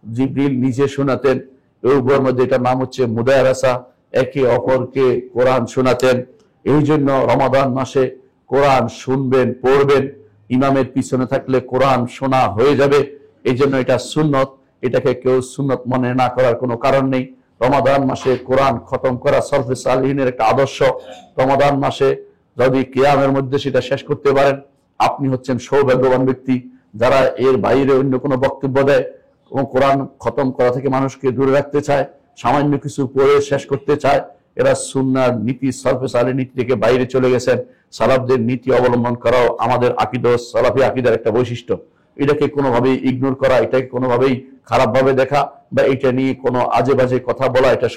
জিবরিল নিজে শোনাতেন। এই উভয়ের মধ্যে এটার নাম হচ্ছে মুদারাসা, একে অপরকে কোরআন শোনাতেন। এই জন্য রমাদান মাসে কোরআন শুনবেন, পড়বেন। ইমামের পিছনে থাকলে কোরআন শোনা হয়ে যাবে। এই জন্য এটা সুন্নত, এটাকে কেউ সুন্নত মনে না করার কোনো কারণ নেই। রমাদান মাসে কোরআন খতম করা সলফে সালিহিনের একটা আদর্শ। রমাদান মাসে যদি কিয়ামের মধ্যে সেটা শেষ করতে পারেন, আপনি হচ্ছেন সৌভাগ্যবান ব্যক্তি। যারা এর বাইরে অন্য কোনো বক্তব্য দেয়, কোরআন খতম করা থেকে মানুষকে দূরে রাখতে চায়, সামান্য কিছু পড়ে শেষ করতে চায়, এরা সুন্নাহর নীতি, সলফে সালেহীর নীতি থেকে বাইরে চলে গেছেন। সালাফদের নীতি অবলম্বন করাও আমাদের আকীদা, সালাফি আকীদার একটা বৈশিষ্ট্য। এটাকে কোনোভাবেই ইগনোর করা, এটাকে কোনোভাবেই খারাপভাবে দেখা বা এটা নিয়ে কোনো আজে বাজে কথা বলা, এটা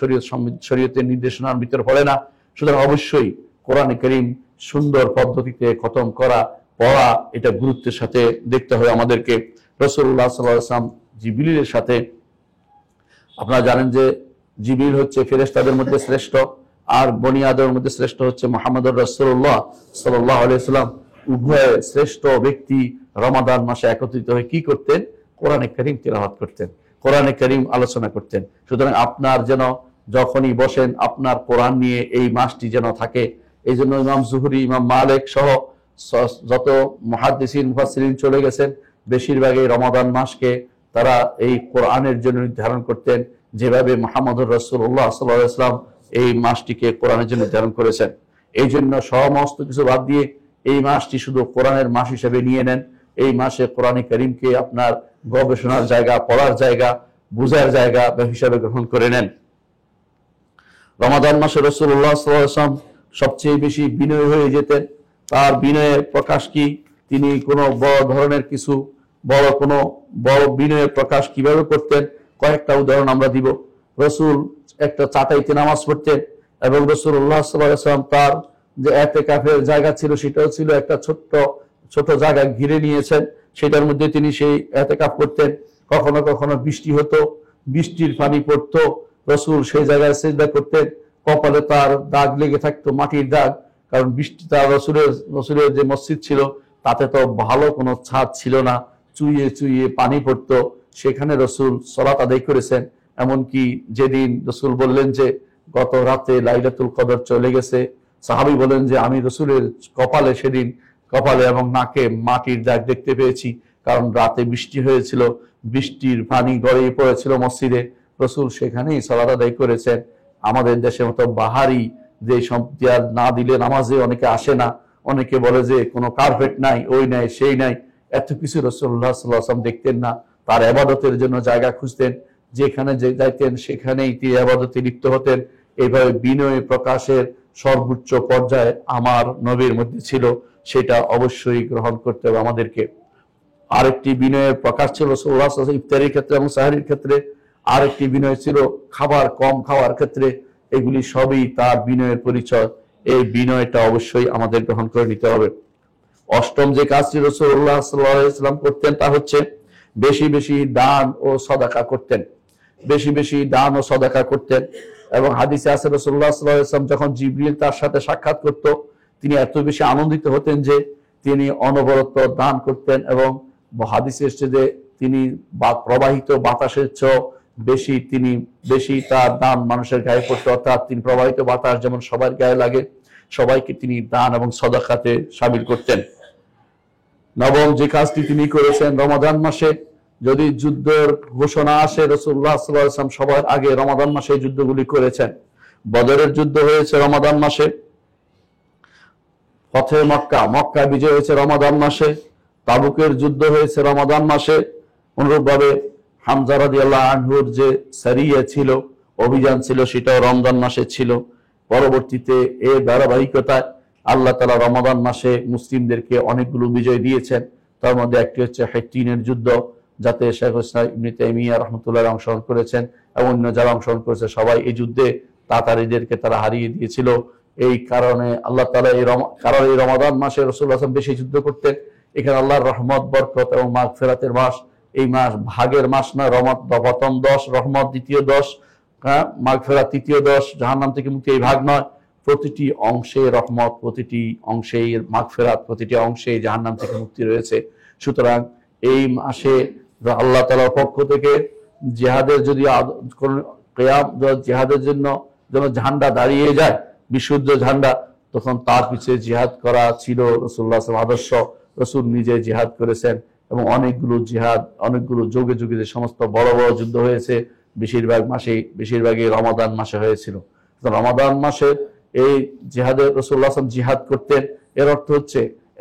শরীয়তের নির্দেশনার ভিতরে পড়ে না। সুতরাং অবশ্যই কোরআনে কারীম সুন্দর পদ্ধতিতে খতম করা, পড়া, এটা গুরুত্বের সাথে দেখতে হবে আমাদেরকে। রাসূলুল্লাহ সাল্লাল্লাহু আলাইহি ওয়াসাল্লাম জিবরিলের সাথে, আপনারা জানেন যে জিবরিল হচ্ছে ফেরেশতাদের মধ্যে শ্রেষ্ঠ, আর বনি আদমের মধ্যে শ্রেষ্ঠ হচ্ছে মুহাম্মদুর রাসূলুল্লাহ সাল্লাল্লাহু আলাইহি ওয়াসাল্লাম। উভয় শ্রেষ্ঠ ব্যক্তি রমাদান মাসে একত্রিত হয়ে কি করতেন? কোরআনে কারীম তিলাওয়াত করতেন, কোরআনে কারীম আলোচনা করতেন। সুতরাং আপনার যেন যখনই বসেন আপনার কোরআন নিয়ে এই মাসটি যেন থাকে। এই জন্য ইমাম জুহরি, ইমাম মালিক সহ যত মুহাদ্দিসিন মুফাসসিরিন চলে গেছেন, বেশিরভাগই রমাদান মাসকে তারা এই কোরআনের জন্য নির্ধারণ করতেন, যেভাবে মুহাম্মদুর রাসূলুল্লাহ সাল্লাল্লাহু আলাইহি ওয়াসাল্লাম এই মাসটিকে কোরআনের জন্য নির্ধারণ করেছেন। এই জন্য সমস্ত কিছু বাদ দিয়ে এই মাসটি শুধু কোরআনের মাস হিসেবে নিয়ে নেন। এই মাসে কোরআনে কারীমকে আপনার গবেষণার জায়গা, পড়ার জায়গা, বুঝার জায়গা হিসাবে গ্রহণ করে নেন। রমাদান মাসে রাসূলুল্লাহ সাল্লাল্লাহু আলাইহি ওয়াসাল্লাম সবচেয়ে বেশি বিনয়ী হয়ে যেতেন। তার বিনয়ের প্রকাশ কি? তিনি কোনো বড় ধরনের কিছু বড় বিনয়ের প্রকাশ কিভাবে করতেন, কয়েকটা উদাহরণ আমরা দিব। রাসূল একটা চাটাইতে নামাজ পড়তেন এবং রাসূলুল্লাহ সাল্লাল্লাহু আলাইহি ওয়াসাল্লাম তার যে ইতিকাফের জায়গা ছিল সেটাও ছিল একটা ছোট জায়গা ঘিরে নিয়েছেন, সেটার মধ্যে তিনি সেই ইতিকাফ করতেন। কখনো কখনো বৃষ্টি হতো, বৃষ্টির পানি পড়তো, রাসূল সেই জায়গায় সিজদা করতেন। কপালে তার দাগ লেগে থাকতো, মাটির দাগ, কারণ বৃষ্টি, তার রাসূলের যে মসজিদ ছিল তাতে তো ভালো কোনো ছাদ ছিল না, চুইয়ে চুইয়ে পানি পড়তো। সেখানে রাসূল সালাত আদায় করেছেন। এমনকি যেদিন রাসূল বললেন যে গত রাতে লাইলাতুল কদর চলে গেছে, সাহাবী বলেন যে আমি রাসূলের সেদিন কপালে এবং নাকে মাটির দাগ দেখতে পেয়েছি, কারণ রাতে বৃষ্টি হয়েছিল, বৃষ্টির পানি গড়িয়ে পড়েছিল মসজিদে। রাসূল সেখানেই সালাত আদায় করেছেন। আমাদের দেশের মতো বাহারি যে সম্প্রদায় না দিলে নামাজে অনেকে আসে না, অনেকে বলে যে কোনো কার্পেট নাই, ওই নাই, সেই নাই, এত কিছু রাসূলুল্লাহ সাল্লাল্লাহু আলাইহি ওয়াসাল্লাম দেখতেন না। তার ইবাদতের জন্য জায়গা খুঁজতেন, যেখানে যাইতেন সেখানেই তিনি ইবাদতে লিপ্ত হতেন। এইভাবে বিনয় প্রকাশের সর্বোচ্চ পর্যায়ে আমার নবীর মধ্যে ছিল, সেটা অবশ্যই গ্রহণ করতে হবে আমাদেরকে। আরেকটি বিনয়ের প্রকাশ ছিল রাসূলুল্লাহ সাল্লাল্লাহু আলাইহি ওয়াসাল্লাম ইফতারির ক্ষেত্রে এবং সাহরির ক্ষেত্রে, আরেকটি বিনয় ছিল খাবার কম খাওয়ার ক্ষেত্রে। এগুলি সবই তার বিনয়ের পরিচয়। এই বিনয়টা অবশ্যই আমাদের গ্রহণ করে নিতে হবে। অষ্টম যে কাজটি রাসূলুল্লাহ সাল্লাল্লাহু আলাইহি ওয়াসাল্লাম করতেন তা হচ্ছে বেশি বেশি দান ও সদাকা করতেন। বেশি বেশি দান ও সদাকা করতেন। এবং হাদিসে আছে রাসূলুল্লাহ সাল্লাল্লাহু আলাইহি ওয়াসাল্লাম যখন জিবরিল তার সাথে সাক্ষাৎ করত, তিনি এত বেশি আনন্দিত হতেন যে তিনি অনবরত দান করতেন। এবং হাদিসে এসেছে যে তিনি প্রবাহিত বাতাসের চেয়েও বেশি তার দান মানুষের গায়ে পড়তো। অর্থাৎ তিনি প্রবাহিত বাতাস যেমন সবার গায়ে লাগে, সবাইকে তিনি দান এবং সদাকাতে শামিল করতেন। নবম যে কাজটি তিনি করেছেন, রমাদান মাসে যদি যুদ্ধের ঘোষণা আসে, রাসূলুল্লাহ সাল্লাল্লাহু আলাইহি ওয়াসাল্লাম সবার আগে রমাদান মাসে যুদ্ধগুলি করেছেন। বদরের যুদ্ধ হয়েছে রমাদান মাসে, ফতে মক্কা বিজয় হয়েছে রমাদান মাসে, তাবুকের যুদ্ধ হয়েছে রমাদান মাসে। অনুরূপভাবে হামজা রাদিয়াল্লাহু আনহুর যে সারিয়া ছিল, অভিযান ছিল, সেটাও রমজান মাসে ছিল। পরবর্তীতে এর ধারাবাহিকতায় আল্লাহ তাআলা রমাদান মাসে মুসলিমদেরকে অনেকগুলো বিজয় দিয়েছেন। তার মধ্যে একটি হচ্ছে হিত্তিনের যুদ্ধ, যাতে শেখ ইসলাম ইবনে তাইমিয়া রাহমাতুল্লাহ অংশগ্রহণ করেছেন এবং অন্য যারা অংশগ্রহণ করেছে সবাই এই যুদ্ধে তাতারীদেরকে তারা হারিয়ে দিয়েছিল। এই কারণে আল্লাহ তাআলা এই রমাদান মাসে রাসূলুল্লাহ সাল্লাল্লাহু আলাইহি ওয়াসাল্লাম বেশি যুদ্ধ করতেন। এখানে আল্লাহর রহমত, বরকত এবং মাগফিরাতের মাস। এই মাস ভাগের মাস না, রহমত প্রথম 10, রহমত দ্বিতীয় 10, মাগফিরাত তৃতীয় 10, জাহান্নাম থেকে মুক্তি এই ভাগ নয়। প্রতিটি অংশে রহমত, প্রতিটি অংশে মাগফিরাত, প্রতিটি অংশে জাহান্নাম থেকে মুক্তি রয়েছে। সুতরাং এই মাসে আল্লাহ তাআলার পক্ষ থেকে জিহাদের যদি জিহাদের জন্য ঝান্ডা দাঁড়িয়ে যায়, বিশুদ্ধ ঝান্ডা, তখন তার পিছিয়ে জিহাদ করা ছিল রাসূলুল্লাহ সাল্লাল্লাহু আলাইহি ওয়াসাল্লাম আদর্শ। রাসূল নিজে জিহাদ করেছেন এবং অনেকগুলো যুগে যুগে যে সমস্ত বড় বড় যুদ্ধ হয়েছে বেশিরভাগই রমাদান মাসে হয়েছিল। রমাদান মাসে এই জিহাদে রাসূলুল্লাহ সাল্লাল্লাহু আলাইহি ওয়াসাল্লাম জিহাদ করতেন। এর অর্থ হচ্ছে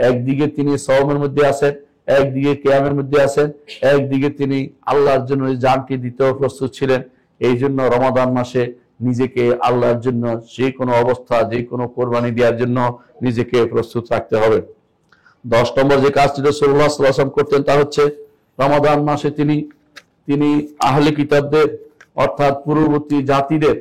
একদিকে তিনি সওমের মধ্যে আছেন, একদিকে কিয়ামের মধ্যে আছেন, একদিকে তিনি আল্লাহর জন্য জানকে দিতেও প্রস্তুত ছিলেন। এই জন্য রমাদান মাসে নিজেকে আল্লাহর জন্য যে কোনো অবস্থা, যে কোনো কোরবানি দেওয়ার জন্য নিজেকে প্রস্তুত রাখতে হবে। 10 নম্বর যে কাজটি রাসূলুল্লাহ সাল্লাল্লাহু আলাইহি ওয়াসাল্লাম করতেন তা হচ্ছে রমাদান মাসে তিনি আহলে কিতাবদের, অর্থাৎ পূর্ববর্তী জাতিদের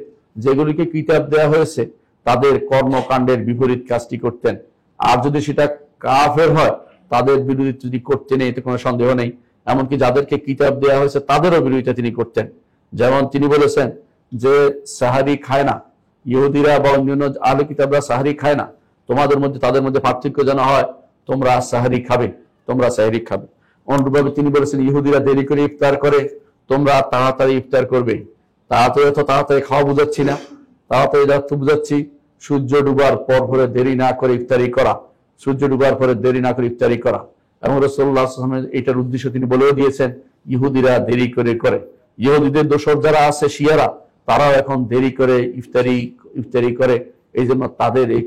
যেগুলিকে কিতাব দেওয়া হয়েছে তাদের কর্মকাণ্ডের বিপরীত কাজটি করতেন। আর যদি সেটা কাফের হয় তাদের বিরোধিতা যদি করতেন, এতে কোনো সন্দেহ নেই। এমনকি যাদেরকে কিতাব দেওয়া হয়েছে তাদেরও বিরোধিতা তিনি করতেন। যেমন তিনি বলেছেন যে সাহারি খায় না, ইহুদিরা বা অন্যান্য আহলে কিতাবরা সাহারি খায় না, তোমাদের মধ্যে তাদের মধ্যে পার্থক্য যেন হয়, তোমরা সাহারি খাবে। অনুরূপভাবে তিনি বলেছেন ইহুদিরা দেরি করে ইফতার করে, তোমরা তাড়াতাড়ি ইফতার করবে। তাড়াতাড়ি খাওয়া বুঝাচ্ছি না, তাড়াতাড়ি বুঝাচ্ছি সূর্য ডুবার পর ভরে দেরি না করে ইফতারি করা, এবং রাসূলুল্লাহ সাল্লাল্লাহু আলাইহি ওয়াসাল্লাম এটার উদ্দেশ্য তিনি বলেও দিয়েছেন, ইহুদিরা দেরি করে। ইহুদিদের দোসর যারা আছে শিয়ারা, তারাও এখন দেরি করে ইফতারি করে। এই জন্য তাদের এই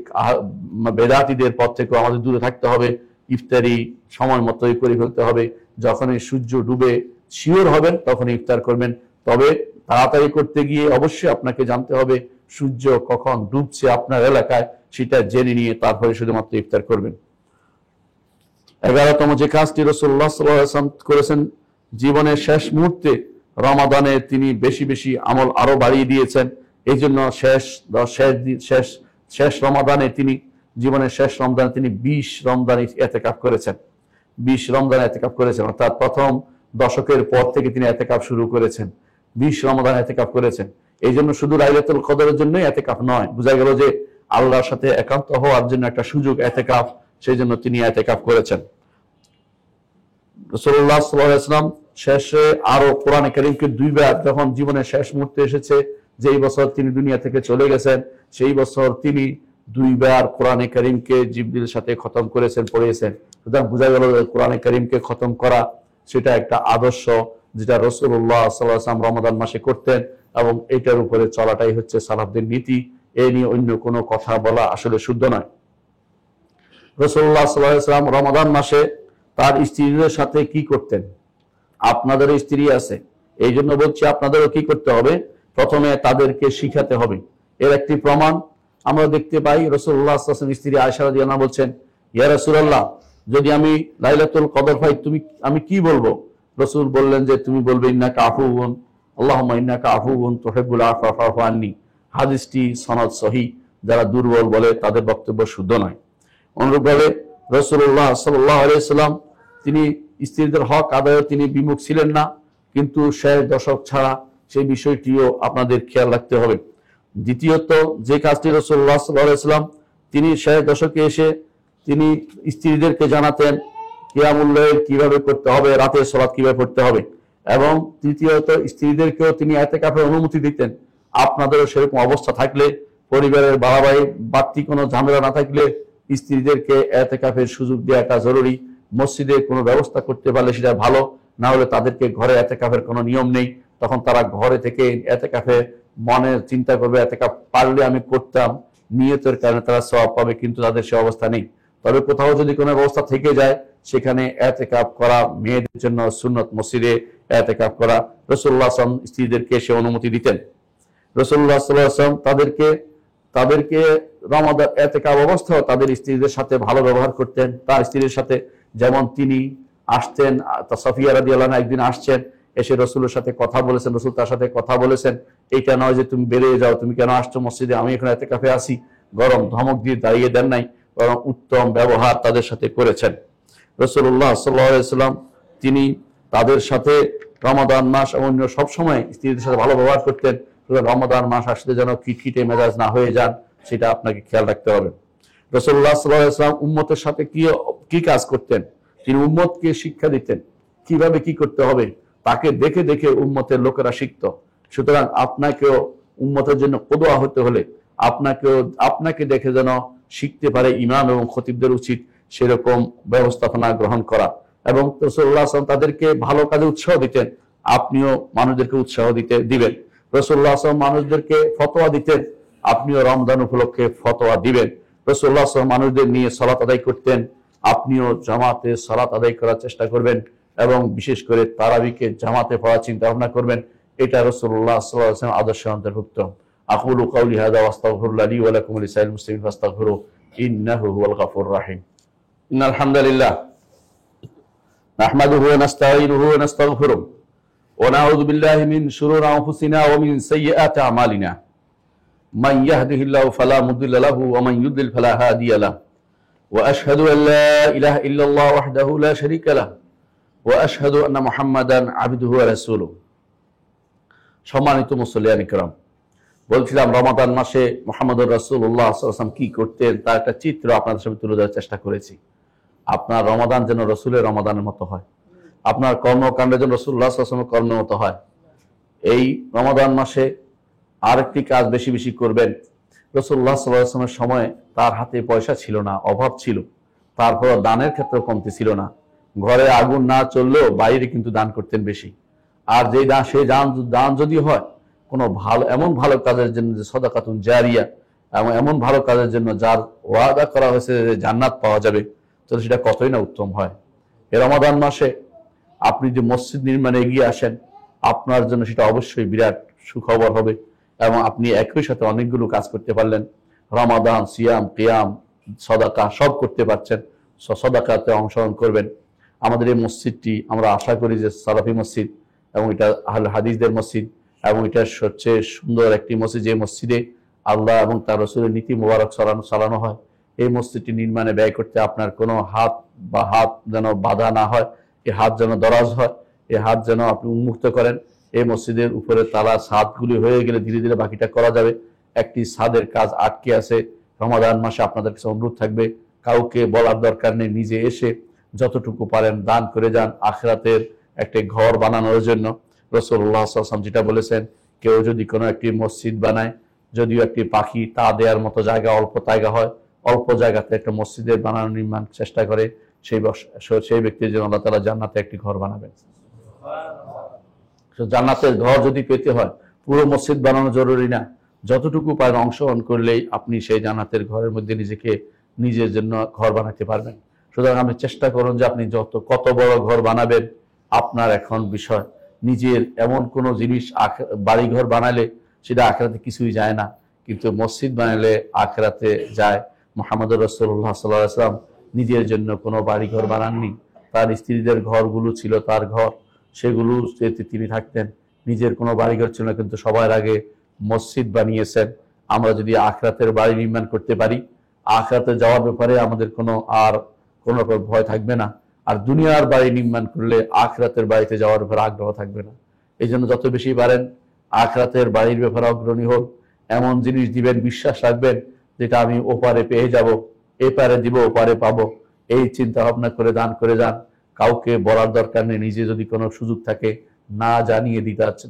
বেদাতীদের পথ থেকে আমাদের দূরে থাকতে হবে। ইফতারি সময় মতোই করে ফেলতে হবে। যখনই সূর্য ডুবে শিওর হবেন তখন ইফতার করবেন। তবে তাড়াতাড়ি করতে গিয়ে অবশ্যই আপনাকে জানতে হবে সূর্য কখন ডুবছে আপনার এলাকায়, সেটা জেনে নিয়ে তারপরে শুধুমাত্র ইফতার করবেন। 11তম যে কাজটি রাসূলুল্লাহ সাল্লাল্লাহু আলাইহি ওয়াসাল্লাম করেছেন, জীবনের শেষ মুহূর্তে রমাদানে তিনি বেশি বেশি আমল আরো বাড়িয়ে দিয়েছেন। এই জন্য শেষ রমাদানে তিনি 20 রমজান ইতিকাফ করেছেন। 20 রমজান ইতিকাফ করেছেন, অর্থাৎ প্রথম দশকের পর থেকে তিনি ইতিকাফ শুরু করেছেন। 20 রমজান ইতিকাফ করেছেন। এই জন্য শুধু লাইলাতুল কদরের জন্যই ইতিকাফ নয়, বোঝা গেল যে আল্লাহর সাথে একান্ত হওয়ার জন্য একটা সুযোগ ইতিকাফ, সেই জন্য তিনি ইতিকাফ করেছেন। রাসূলুল্লাহ সাল্লাল্লাহু আলাইহি ওয়াসাল্লাম শেষে আরো কোরআনে কারীমকে 2 বার, যখন জীবনের শেষ মুহূর্তে এসেছে, যেই বছর তিনি দুনিয়া থেকে চলে গেছেন, সেই বছর তিনি 2 বার কোরআনে কারীমকে জিবরিলের সাথে খতম করেছেন, পড়িয়েছেন। সুতরাং বোঝা গেল যে কোরআনে কারীমকে খতম করা সেটা একটা আদর্শ, যেটা রাসূলুল্লাহ সাল্লাল্লাহু আলাইহি ওয়াসাল্লাম রমাদান মাসে করতেন, এবং এটার উপরে চলাটাই হচ্ছে সালাফদের নীতি। এ নিয়ে অন্য কোনো কথা বলা আসলে শুদ্ধ নয়। রাসূলুল্লাহ সাল্লাল্লাহু আলাইহি ওয়াসাল্লাম রমাদান মাসে তার স্ত্রীদের সাথে কি করতেন? আপনাদের স্ত্রী আছে, এই জন্য বলছি আপনাদেরও কি করতে হবে, প্রথমে তাদেরকে শিখাতে হবে। এর একটি প্রমাণ আমরা দেখতে পাই রাসূলুল্লাহ সাল্লাল্লাহু আলাইহি ওয়াসাল্লাম স্ত্রী আয়েশা রাদিয়াল্লাহু আনহা বলছেন, ইয়া রাসূলুল্লাহ, যদি আমি লাইলাতুল কদর পাই আমি কি বলবো? রাসূল বললেন যে তুমি বলবে ইন্নাকা আফুউন, আল্লাহুম্মা ইন্নাকা আফুউন তুহিব্বুল আফওয়া ফা'ফু আন্নি। হাদিসটি সনদ সহিহ, যারা দুর্বল বলে তাদের বক্তব্য শুদ্ধ নয়। অনুরূপভাবে রাসূলুল্লাহ সাল্লাল্লাহু আলাইহি ওয়াসাল্লাম তিনি স্ত্রীদের হক আদায়ে তিনি বিমুখ ছিলেন না, কিন্তু শেষ দশক ছাড়া সেই বিষয়টিও আপনাদের খেয়াল রাখতে হবে। দ্বিতীয়ত, যে কাজটি রাসূলুল্লাহ সাল্লাল্লাহু আলাইহি ওয়াসাল্লাম তিনি শেষ দশকে এসে তিনি স্ত্রীদেরকে জানাতেন কিয়ামুল লাইল কিভাবে করতে হবে, রাতের সালাত কিভাবে পড়তে হবে। এবং তৃতীয়ত, স্ত্রীদেরকেও তিনি ইতিকাফের অনুমতি দিতেন। আপনাদেরও সেরকম অবস্থা থাকলে, পরিবারের বাড়তি কোনো ঝামেলা না থাকলে স্ত্রীদেরকে ইতিকাফের সুযোগ দেওয়াটা জরুরি। মসজিদে কোনো ব্যবস্থা করতে পারলে সেটা ভালো, না হলে তাদেরকে ঘরে ইতিকাফের কোনো নিয়ম নেই, তখন তারা ঘরে থেকে ইতিকাফে মনে চিন্তা করবে ইতিকাফ পারলে আমি করতাম, নিয়তের কারণে তারা সওয়াব পাবে, কিন্তু তাদের সে অবস্থা নেই। তবে কোথাও যদি কোনো ব্যবস্থা থেকে যায় সেখানে ইতিকাফ করা মেয়েদের জন্য সুন্নত, মসজিদে ইতিকাফ করা। রাসূলুল্লাহ সাল্লাল্লাহু আলাইহি ওয়াসাল্লাম স্ত্রীদেরকে সে অনুমতি দিতেন। রাসূলুল্লাহ সাল্লাল্লাহু আলাইহি ওয়াসাল্লাম তাদেরকে রমাদান ইতিকাফ অবস্থায় তাদের স্ত্রীদের সাথে ভালো ব্যবহার করতেন। তার স্ত্রীর সাথে যেমন তিনি আসতেন, সাফিয়া রাদিয়াল্লাহু আনহা একদিন আসছেন, এসে রাসূলের সাথে কথা বলেছেন, রাসূল তার সাথে কথা বলেছেন, এইটা নয় যে তুমি বেরিয়ে যাও, তুমি কেন আসছো মসজিদে, আমি এখানে ইতিকাফে আছি, গরম ধমক দিয়ে দাঁড়িয়ে দেন নাই, বরং উত্তম ব্যবহার তাদের সাথে করেছেন। রাসূলুল্লাহ সাল্লাল্লাহু আলাইহি ওয়াসাল্লাম তিনি তাদের সাথে রমাদান মাস এবং সবসময় স্ত্রীদের সাথে ভালো ব্যবহার করতেন। রমাদান মাস আসলে যেন খিটখিটে মেজাজ না হয়ে যান, সেটা আপনাকে খেয়াল রাখতে হবে। রাসূলুল্লাহ সাল্লাল্লাহু আলাইহি ওয়াসাল্লাম উম্মতের সাথে কি কাজ করতেন, তিনি উম্মতকে শিক্ষা দিতেন কিভাবে কি করতে হবে। তাকে দেখে দেখে উম্মতের লোকেরা শিখত। সুতরাং আপনাকেও উম্মতের জন্য কুদওয়া হতে হলে আপনাকে দেখে যেন শিখতে পারে ইমাম এবং খতিবদের উচিত সেরকম ব্যবস্থাপনা গ্রহণ করা। এবং রাসূলুল্লাহ সাল্লাল্লাহু আলাইহি ওয়াসাল্লাম তাদেরকে ভালো কাজে উৎসাহ দিতেন, আপনিও মানুষদেরকে উৎসাহ দিবেন। রাসূলুল্লাহ সাল্লাল্লাহু আলাইহি ওয়াসাল্লাম মানুষদেরকে ফতোয়া দিতেন, আপনিও রমজান উপলক্ষে ফতোয়া দিবেন। রাসূলুল্লাহ সাল্লাল্লাহু আলাইহি ওয়াসাল্লাম মানুষদের নিয়ে সালাত আদায় করতেন, আপনিও জামাতে সালাত আদায় করার চেষ্টা করবেন এবং বিশেষ করে তারাবিকে জামাতে পড়ার চিন্তা ভাবনা করবেন। এটা রাসূলুল্লাহ সাল্লাল্লাহু আলাইহি ওয়াসাল্লাম আদর্শের অন্তর্ভুক্ত। আকুলু কাউলি হাযা ওয়া আস্তাগফিরুল্লাহ লি ওয়া লাকুম ওয়া লিসাইরিল মুসলিমিন ফাস্তাগফিরু ইন্নাহু হুয়াল গাফুরুর রাহিম। ইন্নাল হামদালিল্লাহ নাহমাদুহু ওয়া নাস্তাঈনুহু ওয়া নাস্তাগফিরুহু ওয়া নাউযু বিল্লাহি মিন শুরুরি আনফুসিনা ওয়া মিন সাইয়্যাতি আমালিনা। মান ইয়াহদিহিল্লাহু ফালা মুদিল্লা লাহু ওয়া মান ইউদ্লিল ফালা হাদিয়া লাহু। وأشهد أن لا إله إلا الله وحده لا شريك له وأشهد أن محمدا عبده ورسوله। সম্মানিত মুসল্লিয়ান ইকরাম, বলছিলাম রমাদান মাসে মুহাম্মদুর রাসূলুল্লাহ সাল্লাল্লাহু আলাইহি ওয়াসাল্লাম কি করতেন তার একটা চিত্র আপনাদের সামনে তুলে ধরার চেষ্টা করেছি। আপনার রমাদান যেন রাসূলের রমাদানের মতো হয়, আপনার কর্মকাণ্ড যেন রাসূলুল্লাহ সাল্লাল্লাহু আলাইহি ওয়াসাল্লামের কর্মের মতো হয়। এই রমাদান মাসে আরেকটি কাজ বেশি বেশি করবেন। রাসূলুল্লাহ সাল্লাল্লাহু আলাইহি ওয়াসাল্লামের সময় তার হাতে পয়সা ছিল না, অভাব ছিল, তারপর দানের ক্ষেত্রে কমতি ছিল না। ঘরে আগুন না চললেও বাইরে কিন্তু দান করতেন বেশি। আর সেই দান যদি হয় কোনো এমন ভালো কাজের জন্য যে সাদাকাতুন জারিয়া, এবং এমন ভালো কাজের জন্য যার ওয়াদা করা হয়েছে যে জান্নাত পাওয়া যাবে, তো সেটা কতই না উত্তম হয়। এই রমাদান মাসে আপনি যে মসজিদ নির্মাণে এগিয়ে আসেন, আপনার জন্য সেটা অবশ্যই বিরাট সুখবর হবে এবং আপনি একই সাথে অনেকগুলো কাজ করতে পারলেন। রমাদান, সিয়াম, কিয়াম, সাদাকা সব করতে পারছেন, সাদাকাতে অংশগ্রহণ করবেন। আমাদের এই মসজিদটি আমরা আশা করি যে সালাফি মসজিদ এবং এটা আহলে হাদিসদের মসজিদ এবং এটা সবচেয়ে সুন্দর একটি মসজিদ, যে মসজিদে আল্লাহ এবং তার রাসূলের নীতি মুবারক চালানো হয়। এই মসজিদটি নির্মাণে ব্যয় করতে আপনার কোনো হাত যেন বাধা না হয়, এই হাত যেন দরাজ হয়, এই হাত যেন আপনি উন্মুক্ত করেন। এই মসজিদের উপরে তালা ছাদগুলি হয়ে গেলে ধীরে ধীরে বাকিটা করা যাবে। একটি ছাদের কাজ আটকে আছে। রমাদান মাসে আপনাদের কাছে অনুরোধ থাকবে, কাউকে বলার দরকার নেই, নিজে এসে যতটুকু পারেন দান করে যান আখিরাতের একটি ঘর বানানোর জন্য। রাসূলুল্লাহ সাল্লাল্লাহু আলাইহি ওয়াসাল্লাম যেটা বলেছেন, কেউ যদি কোনো একটি মসজিদ বানায়, যদিও একটি পাখি তা দেওয়ার মতো জায়গা অল্প জায়গা হয়, অল্প জায়গাতে একটা মসজিদের নির্মাণ চেষ্টা করে, সেই ব্যক্তির জন্য আল্লাহ তাআলা জান্নাতে একটি ঘর বানাবেন। জান্নাতের ঘর যদি পেতে হয় পুরো মসজিদ বানানো জরুরি না, যতটুকু পারেন অংশগ্রহণ করলেই আপনি সেই জান্নাতের ঘরের মধ্যে নিজের জন্য ঘর বানাতে পারবেন। সুতরাং আপনি চেষ্টা করুন যে আপনি কত বড় ঘর বানাবেন আপনার এখন বিষয়। নিজের এমন কোনো জিনিস বাড়িঘর বানালে সেটা আখিরাতে কিছুই যায় না, কিন্তু মসজিদ বানালে আখেরাতে যায়। মুহাম্মদ রাসূলুল্লাহ সাল্লাল্লাহু আলাইহি ওয়াসাল্লাম নিজের জন্য কোনো বাড়ি ঘর বানাননি, তার স্ত্রীদের ঘরগুলো ছিল তার ঘর, সেগুলো তিনি থাকতেন। নিজের কোনো বাড়িঘর ছিল না, কিন্তু সবার আগে মসজিদ বানিয়েছেন। আমরা যদি আখরাতের বাড়ি নির্মাণ করতে পারি, আখরাতে যাওয়ার ব্যাপারে আমাদের কোনো রকম ভয় থাকবে না। আর দুনিয়ার বাড়ি নির্মাণ করলে আখরাতের বাড়িতে যাওয়ার ব্যাপারে আগ্রহ থাকবে না। এই জন্য যত বেশি পারেন আখরাতের বাড়ির ব্যাপারে অগ্রণী হোক, এমন জিনিস দিবেন, বিশ্বাস রাখবেন যেটা আমি ওপারে পেয়ে যাব, এপারে দিব ওপারে পাবো, এই চিন্তা ভাবনা করে দান করে যান। কাউকে বলার দরকার নেই। নিজে যদি কোনো সুযোগ থাকে না জানিয়ে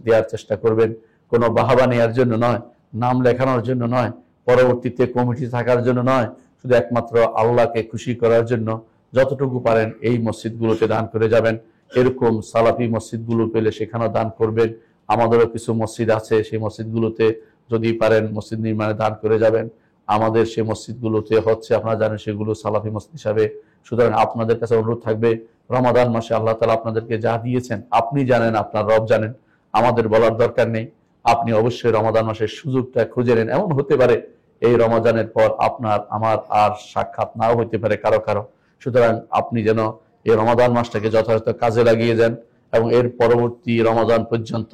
দেওয়ার চেষ্টা করবেন। কোনো বাহাবা নেওয়ার জন্য নয়, নাম লেখানোর জন্য নয়, পরবর্তীতে কমিটি থাকার জন্য নয়, শুধু একমাত্র আল্লাহকে খুশি করার জন্য যতটুকু পারেন এই মসজিদগুলোতে দান করে যাবেন। এরকম সালাফি মসজিদগুলো পেলে সেখানেও দান করবেন। আমাদেরও কিছু মসজিদ আছে, সেই মসজিদগুলোতে যদি পারেন মসজিদ নির্মাণে দান করে যাবেন। আমাদের সেই মসজিদগুলোতে হচ্ছে, আপনারা জানেন, সেগুলো সালাফি মসজিদ হিসাবে। সুতরাং আপনাদের কাছে অনুরোধ থাকবে, রমাদান মাসে আল্লাহ তাআলা আপনাদেরকে যা দিয়েছেন আপনি জানেন, আপনার রব জানেন, আমাদের বলার দরকার নেই। আপনি অবশ্যই রমাদান মাসের সুযোগটা খুঁজে নেন। এমন হতে পারে এই রমাদানের পর আপনার আমার আর সাক্ষাৎ নাও হইতে পারে কারো কারো। সুতরাং আপনি যেন এই রমাদান মাসটাকে যথাযথ কাজে লাগিয়ে দেন, এবং এর পরবর্তী রমাদান পর্যন্ত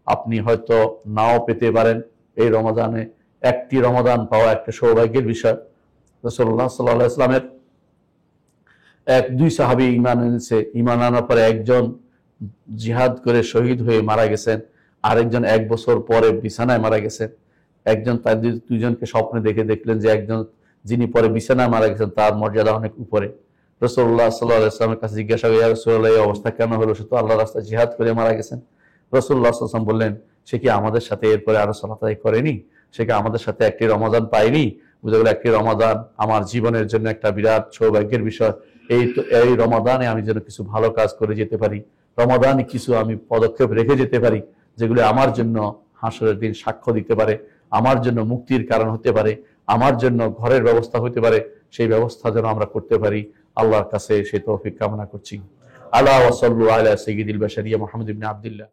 আপনি হয়তো নাও পেতে পারেন। এই রমাদানে একটি রমাদান পাওয়া একটা সৌভাগ্যের বিষয়। রাসূলুল্লাহ সাল্লাল্লাহু আলাইহি ওয়াসাল্লামের দুই সাহাবী ঈমান এনেছে। ঈমান আনার পরে একজন জিহাদ করে শহীদ হয়ে মারা গেছেন, আরেকজন 1 বছর পরে বিছানায় মারা গেছেন। একজন তাদের দুইজনকে স্বপ্নে দেখলেন যে একজন যিনি পরে বিছানায় মারা গেছেন তার মর্যাদা অনেক উপরে। রাসূলুল্লাহ সাল্লাল্লাহু আলাইহি ওয়াসাল্লামের কাছে জিজ্ঞাসা করে, ইয়া রাসূলুল্লাহ, এই অবস্থা কেন হলো? সে তো আল্লাহর রাস্তায় জিহাদ করে মারা গেছেন। রাসূলুল্লাহ সাল্লাল্লাহু আলাইহি ওয়াসাল্লাম বললেন, সে কি আমাদের সাথে এরপরে আরো সালাত আদায় করেনি? সে কি আমাদের সাথে একটি রমাদান পায়নি? বুঝে গেল একটি রমাদান আমার জীবনের জন্য একটা বিরাট সৌভাগ্যের বিষয়। এই রমাদানে আমি যেন কিছু ভালো কাজ করে যেতে পারি, রমাদানে কিছু আমি পদক্ষেপ রেখে যেতে পারি যেগুলো আমার জন্য হাসরের দিন সাক্ষ্য দিতে পারে, আমার জন্য মুক্তির কারণ হতে পারে, আমার জন্য ঘরের ব্যবস্থা হতে পারে। সেই ব্যবস্থা যেন আমরা করতে পারি, আল্লাহর কাছে সেই তৌফিক কামনা করছি। আলা ওয়া সাল্লু আলা সাইয়্যিদিল বাশারিয়া মুহাম্মদ ইবনে আব্দুল্লাহ।